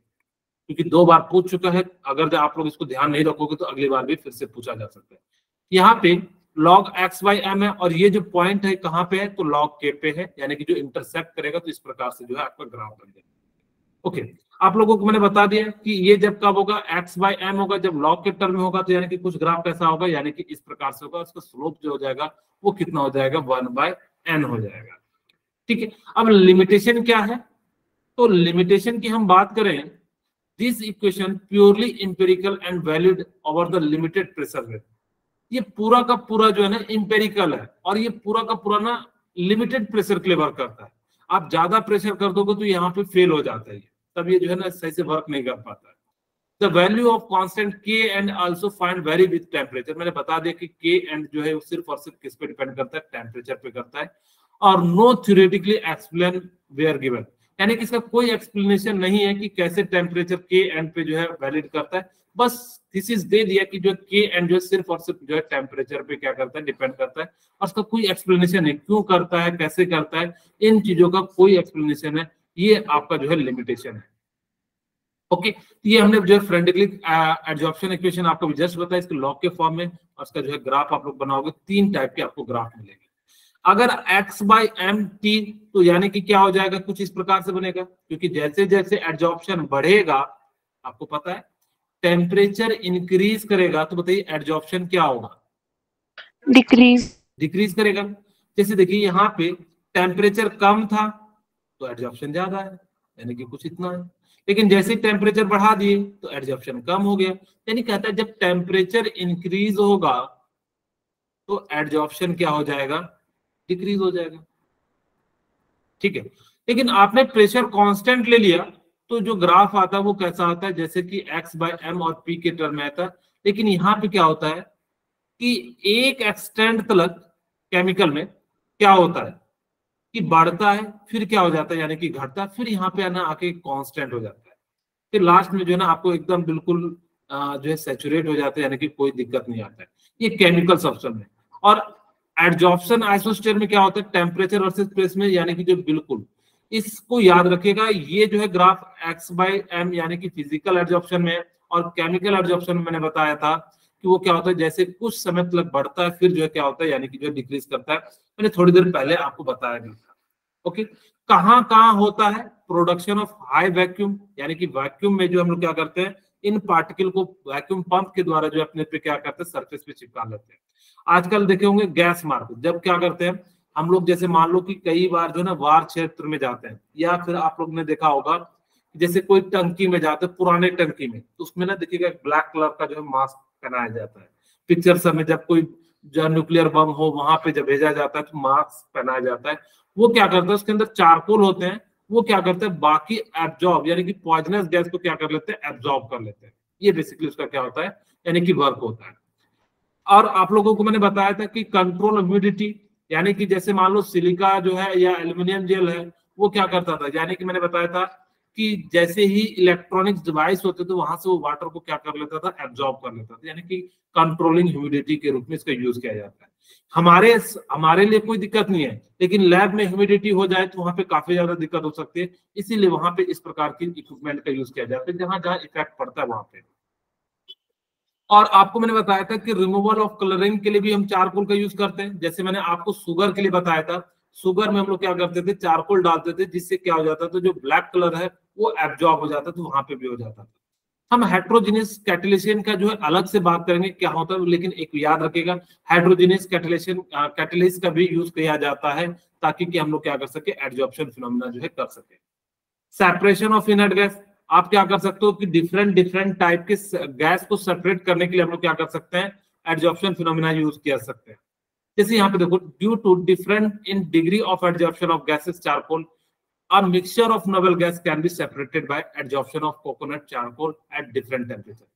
क्योंकि 2 बार पूछ चुका है। अगर आप लोग इसको ध्यान नहीं रखोगे तो अगली बार भी फिर से पूछा जा सकता है। यहाँ पे log x/m है, और ये जो पॉइंट है कहाँ पे है, तो log k पे है, यानी कि जो इंटरसेक्ट करेगा, तो इस प्रकार से जो है आपका ग्राफ बन जाएगा। ओके, आप लोगों को मैंने बता दिया कि ये जब कब होगा, x/m होगा, जब log के टर्म में होगा, तो यानी कि कुछ ग्राफ कैसा होगा, यानी कि इस प्रकार से होगा, उसका स्लोप जो हो जाएगा वो कितना हो जाएगा, 1/n हो जाएगा। ठीक है, अब लिमिटेशन क्या है, तो लिमिटेशन की हम बात करें, this equation purely empirical and valid over the limited pressure wave. ये पूरा का पूरा जो है ना इंपेरिकल है, और ये पूरा का पूरा ना लिमिटेड प्रेशर के लिए वर्क करता है। आप ज्यादा प्रेशर कर दोगे तो यहाँ पे फेल हो जाता है, तब ये जो है ना सही से वर्क नहीं कर पाता है। द वैल्यू ऑफ कांस्टेंट के and also find very with temperature. मैंने बता दिया कि के एंड जो है वो सिर्फ और सिर्फ किस पे डिपेंड करता है, टेम्परेचर पे करता है। और no theoretically explain were given, यानी कि इसका कोई एक्सप्लेनेशन नहीं है कि कैसे टेम्परेचर के एंड पे जो है वैलिड करता है। बस थीसिस दे दिया कि जो के एंड जो है सिर्फ और सिर्फ जो है टेम्परेचर पे क्या करता है, डिपेंड करता है, और उसका कोई एक्सप्लेनेशन नहीं, क्यों करता है, कैसे करता है, इन चीजों का कोई एक्सप्लेनेशन है। ये आपका जो है लिमिटेशन है। ओके, ये हमने जो है फ्रेंडली एडजॉर्प्शन इक्वेशन आपको जस्ट बताया, इसके लॉग के फॉर्म में, और इसका जो है ग्राफ आप लोग बनाओगे, 3 टाइप के आपको ग्राफ मिलेंगे। अगर x/m t, तो यानी कि क्या हो जाएगा, कुछ इस प्रकार से बनेगा, क्योंकि जैसे जैसे एडजॉर्प्शन बढ़ेगा, आपको पता है टेम्परेचर इंक्रीज करेगा, तो बताइए एडजॉर्प्शन क्या होगा, डिक्रीज करेगा। जैसे देखिए यहाँ पे टेम्परेचर कम था तो एडजॉर्प्शन ज्यादा है, यानी कि कुछ इतना है, लेकिन जैसे टेम्परेचर बढ़ा दिए तो एडजॉर्प्शन कम हो गया। यानी कहता है जब टेम्परेचर इंक्रीज होगा तो एडजॉर्प्शन क्या हो जाएगा, डिक्रीज हो जाएगा। ठीक है, लेकिन आपने प्रेशर कांस्टेंट ले लिया तो जो ग्राफ आता है वो कैसा आता है, जैसे कि x/m और p के टर्म में आता है। लेकिन यहाँ पे क्या होता है कि एक एक्सटेंड तक केमिकल में क्या होता है कि बढ़ता है, फिर क्या हो जाता है, यानी कि घटता है, फिर यहाँ पे आना आके कांस्टेंट हो जाता है, फिर लास्ट में जो है ना आपको एकदम बिल्कुल जो है सैचुरेट हो जाता है, यानी कि कोई दिक्कत नहीं आता है। ये केमिकल सब्सटेंस में। और एडजॉर्प्शन आइसोस्टेट में क्या होता है, टेम्परेचर वर्सेस प्रेशर में, यानी कि जो बिल्कुल, इसको याद रखिएगा। ये जो है ग्राफ x/m यानी कि फिजिकल एडजॉर्प्शन में, और केमिकल एडजॉर्प्शन में मैंने बताया था कि वो क्या होता है, जैसे कुछ समय तक बढ़ता है, फिर जो है क्या होता है, यानी कि जो डिक्रीज करता है। मैंने थोड़ी देर पहले आपको बताया भी था। ओके, कहाँ कहाँ होता है, प्रोडक्शन ऑफ हाई वैक्यूम, यानी कि वैक्यूम में जो हम लोग क्या करते हैं, इन पार्टिकल को वैक्यूम पंप के द्वारा जो अपने पे क्या करते हैं, सरफेस पे चिपका लेते हैं। आजकल देखे होंगे गैस मार्क, जब क्या करते हैं हम लोग, जैसे मान लो कि कई बार जो है ना वार क्षेत्र में जाते हैं, या फिर आप लोग ने देखा होगा जैसे कोई टंकी में जाते हैं, पुराने टंकी में, तो उसमें ना देखिएगा ब्लैक कलर का जो है मास्क पहनाया जाता है। पिक्चर सब में जब कोई जो न्यूक्लियर बम हो वहां पे जब भेजा जाता है तो मास्क पहनाया जाता है। वो क्या करता है, उसके अंदर चारकोल होते हैं, वो क्या करते हैं, बाकी एब्जॉर्ब यानी कि पॉइजनस गैस को क्या कर लेते हैं, एब्जॉर्ब कर लेते हैं। ये बेसिकली उसका क्या होता है, यानी कि वर्क होता है। और आप लोगों को मैंने बताया था कि कंट्रोल ह्यूमिडिटी, यानी कि जैसे मान लो सिलिका जो है या एल्यूमिनियम जेल है, वो क्या करता था, यानी कि मैंने बताया था कि जैसे ही इलेक्ट्रॉनिक्स डिवाइस होते थे वहां से वो वाटर को क्या कर लेता था, एब्जॉर्ब कर लेता था, यानी कि कंट्रोलिंग ह्यूमिडिटी के रूप में इसका यूज किया जाता है। हमारे लिए कोई दिक्कत नहीं है, लेकिन लैब में ह्यूमिडिटी हो जाए तो वहां पे काफी ज्यादा दिक्कत हो सकती है, इसीलिए वहां पे इस प्रकार की इक्विपमेंट का यूज किया जाता है जहां जहां इफेक्ट पड़ता है वहां पे। और आपको मैंने बताया था कि रिमूवल ऑफ कलरिंग के लिए भी हम चारकोल का यूज करते हैं। जैसे मैंने आपको शुगर के लिए बताया था, शुगर में हम लोग क्या करते थे, चारकोल डालते थे, जिससे क्या हो जाता था, जो ब्लैक कलर है वो एब्जॉर्ब हो जाता था, वहां पे भी हो जाता था। हम हेट्रोजीनियस कैटलिसियन का जो है अलग से बात करेंगे क्या होता है, लेकिन एक याद रखिएगा, हेट्रोजीनियस कैटलिसियन कैटलिस्ट का भी यूज किया जाता है ताकि कि हम लोग क्या कर सके, एडजॉर्प्शन फिनोमेना जो है कर सके। सेपरेशन ऑफ इनर्ट गैस, आप क्या कर सकते हो कि डिफरेंट डिफरेंट टाइप के गैस को सेपरेट करने के लिए हम लोग क्या कर सकते हैं, एडजॉर्प्शन फिनोमेना यूज कर सकते हैं। जैसे यहाँ पे देखो, due to different in degree of adsorption of gases charcoal, a mixture of noble gas can be separated by adsorption of coconut charcoal at different temperature।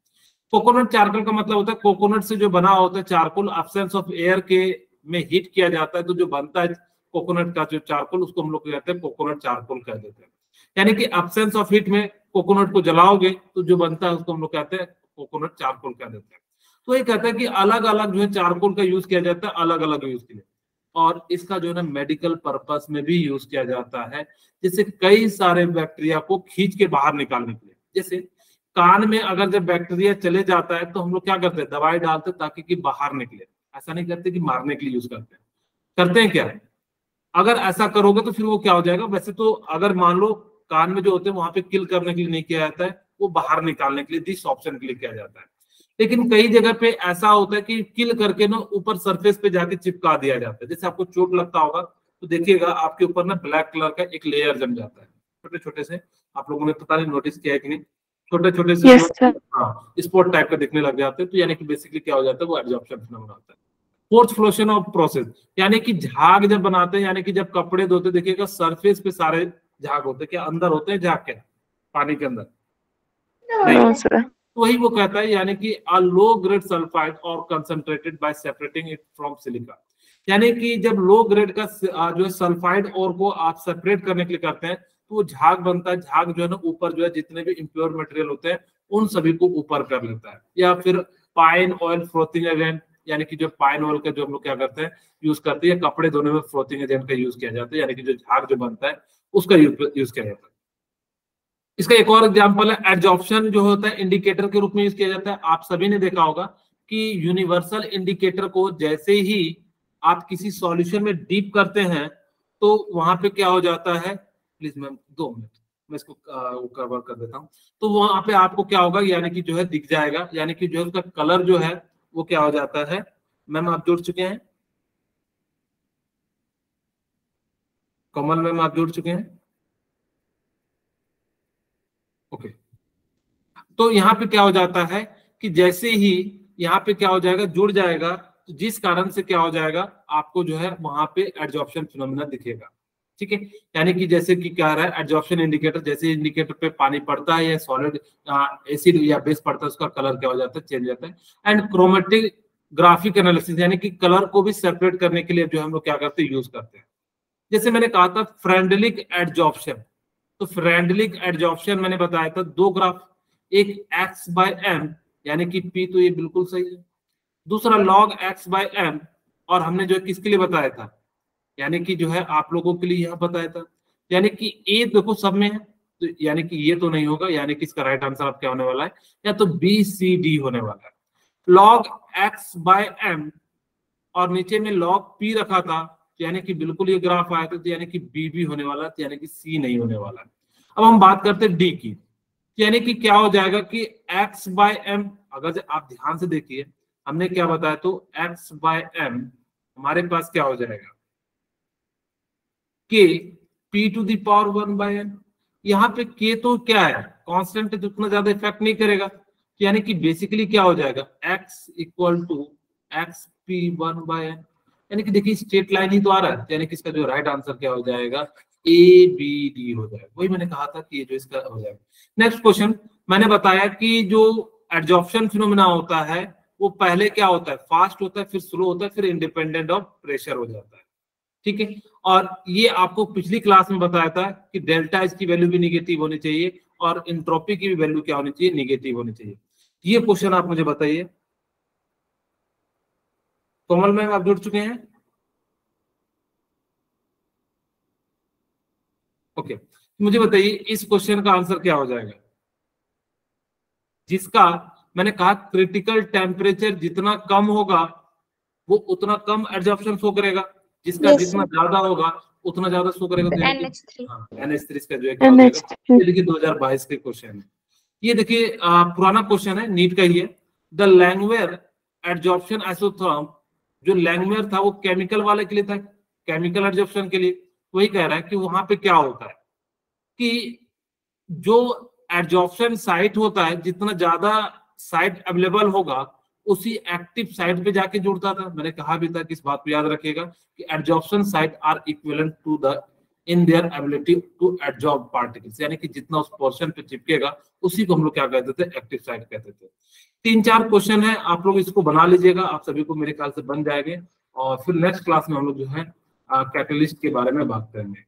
Coconut charcoal का मतलब होता है कोकोनट से जो बना होता है चारकोल, एब्सेंस ऑफ एयर के में हीट किया जाता है तो जो बनता है कोकोनट का जो चारकोल, उसको हम लोग कहते हैं कोकोनट चारकोल कह देते हैं। यानी कि एब्सेंस ऑफ हीट में कोकोनट को जलाओगे तो जो बनता है उसको हम लोग कहते हैं कोकोनट चारकोल कह देते हैं। तो ये कहता है कि अलग अलग जो है चारकोल का यूज किया जाता है अलग अलग यूज के लिए, और इसका जो है ना मेडिकल पर्पस में भी यूज किया जाता है, जैसे कई सारे बैक्टीरिया को खींच के बाहर निकालने के लिए। जैसे कान में अगर जब बैक्टीरिया चले जाता है तो हम लोग क्या करते हैं, दवाई डालते हैं ताकि कि बाहर निकले, ऐसा नहीं करते कि मारने के लिए यूज करते हैं। करते हैं क्या, अगर ऐसा करोगे तो फिर वो क्या हो जाएगा, वैसे तो अगर मान लो कान में जो होते हैं वहां पे किल करने के लिए नहीं किया जाता है, वो बाहर निकालने के लिए, दिस ऑप्शन के लिए किया जाता है। लेकिन कई जगह पे ऐसा होता है कि किल करके ना ऊपर सरफेस पे जाके चिपका दिया जाता है। जैसे आपको चोट लगता होगा तो देखिएगा आपके ऊपर ना ब्लैक कलर का एक लेयर जम जाता है, छोटे छोटे से, आप लोगों ने पता नहीं नोटिस किया है कि नहीं, छोटे छोटे से हाँ स्पॉट टाइप का दिखने लग जाते हैं। तो यानी कि बेसिकली क्या हो जाता है, वो एब्जॉर्प्शन फिनोमेना होता है। फोर्थ फ्लोशन ऑफ प्रोसेस, यानी कि झाग जब बनाते हैं, यानी कि जब कपड़े धोते देखिएगा सरफेस पे सारे झाग होते हैं, क्या अंदर होते हैं झाग के पानी के अंदर नहीं? तो वही वो कहता है, यानी कि a low grade sulfide or concentrated by separating it from silica, यानी कि जब लो ग्रेड का जो है सल्फाइड और को आप सेपरेट करने के लिए करते हैं तो वो झाग बनता है। झाग जो है ना ऊपर जो है जितने भी इम्प्योर मटेरियल होते हैं उन सभी को ऊपर कर लेता है। या फिर पाइन ऑयल फ्लोटिंग एजेंट, यानी कि जो पाइन ऑयल का जो हम लोग क्या करते हैं यूज करते हैं, कपड़े धोने में फ्लोटिंग एजेंट का यूज किया जाता है, यानी कि जो झाग जो बनता है उसका यूज किया जाता है। इसका एक और एग्जांपल है एडजॉर्प्शन, जो होता है इंडिकेटर के रूप में यूज किया जाता है। आप सभी ने देखा होगा कि यूनिवर्सल इंडिकेटर को जैसे ही आप किसी सॉल्यूशन में डीप करते हैं तो वहां पे क्या हो जाता है, प्लीज मैम 2 मिनट मैं इसको कवर कर देता हूं। तो वहां पे आपको क्या होगा, यानी कि जो है दिख जाएगा, यानी कि जो है उसका कलर जो है वो क्या हो जाता है। मैम आप जुड़ चुके हैं, कमल मैम आप जुड़ चुके हैं, ओके। तो यहाँ पे क्या हो जाता है कि जैसे ही यहाँ पे क्या हो जाएगा, जुड़ जाएगा, तो जिस कारण से क्या हो जाएगा आपको जो है वहां पे एडजॉर्प्शन फिनोमेना दिखेगा। ठीक है, यानी कि जैसे कि क्या रहा है एडजॉर्प्शन इंडिकेटर, जैसे इंडिकेटर पे पानी पड़ता है या सॉलिड एसिड या बेस पड़ता है, उसका कलर क्या हो जाता है, चेंज जाता है। एंड क्रोमेटिक ग्राफिक एनालिसिस, यानी कि कलर को भी सेपरेट करने के लिए जो हम लोग क्या करते हैं, यूज करते हैं। जैसे मैंने कहा था फ्रेंडलिक एडजॉर्प्शन, तो फ्रेंडलिक एडजॉर्प्शन मैंने बताया था 2 ग्राफ, एक x/m यानी कि p, तो ये बिल्कुल सही है। दूसरा log x/m, और हमने जो किसके लिए बताया था, यानी कि जो है आप लोगों के लिए यह बताया था, यानी कि a देखो सब में है, तो यानी कि ये तो नहीं होगा, यानी कि इसका राइट आंसर आप क्या होने वाला है, या तो b c d होने वाला है। log x/m और नीचे में log p रखा था, यानी कि बिल्कुल ये ग्राफ आया था, तो यानी कि b भी होने वाला है, यानी कि c नहीं होने वाला है। अब हम बात करते हैं d की, यानी कि क्या हो जाएगा कि x/m, अगर आप ध्यान से देखिए हमने क्या बताया, तो x/m हमारे पास क्या हो जाएगा k p⁴ यहाँ पे k तो क्या है, कांस्टेंट है, तो उतना ज्यादा इफेक्ट नहीं करेगा, तो यानी कि बेसिकली क्या हो जाएगा x = xp1/n, यानी कि देखिए स्ट्रेट लाइन ही तो आ रहा है, यानी कि इसका जो राइट आंसर क्या हो जाएगा, ABD हो जाएगा। वही मैंने कहा था कि ये जो इसका हो जाएगा। नेक्स्ट क्वेश्चन, मैंने बताया कि जो एडजॉर्प्शन फिनोमेना होता है वो पहले क्या होता है, फास्ट होता है, फिर स्लो होता है, फिर इंडिपेंडेंट ऑफ प्रेशर हो जाता है। ठीक है, और ये आपको पिछली क्लास में बताया था कि डेल्टा इसकी वैल्यू भी निगेटिव होनी चाहिए और इंट्रोपी की भी वैल्यू क्या होनी चाहिए, निगेटिव होनी चाहिए। ये क्वेश्चन आप मुझे बताइए। कोमल मैम आप जुड़ चुके हैं? ओके, मुझे बताइए इस क्वेश्चन का आंसर क्या हो जाएगा, जिसका मैंने कहा क्रिटिकल टेम्परेचर जितना कम होगा वो उतना कम एडजॉर्प्शन शो करेगा, जिसका जितना ज्यादा होगा उतना ज्यादा शो करेगा। तो NH3 का जो है क्या हो जाएगा, ये देखिए 2022 के क्वेश्चन है। ये देखिए पुराना क्वेश्चन है, नीट का ही है। द लैंगवेयर एडजॉर्प्शन आइसोथर्म, जो लैंगवेयर था वो केमिकल वाले के लिए था, केमिकल एडजॉर्प्शन के लिए। वही कह रहा है कि वहां पे क्या होता है कि जो एडजॉर्प्शन साइट होता है, जितना ज्यादा साइट अवेलेबल होगा उसी एक्टिव साइट पे जाके जुड़ता था। मैंने कहा भी था कि इस बात को याद रखिएगा कि adsorption site are equivalent to the in their ability to adsorb particles, यानी कि जितना उस पोर्शन पे चिपकेगा उसी को हम लोग क्या कहते थे, एक्टिव साइट कहते थे। 3-4 क्वेश्चन है, आप लोग इसको बना लीजिएगा, आप सभी को मेरे ख्याल से बन जाएंगे। और फिर नेक्स्ट क्लास में हम लोग जो है कैटलिस्ट के बारे में बात करेंगे।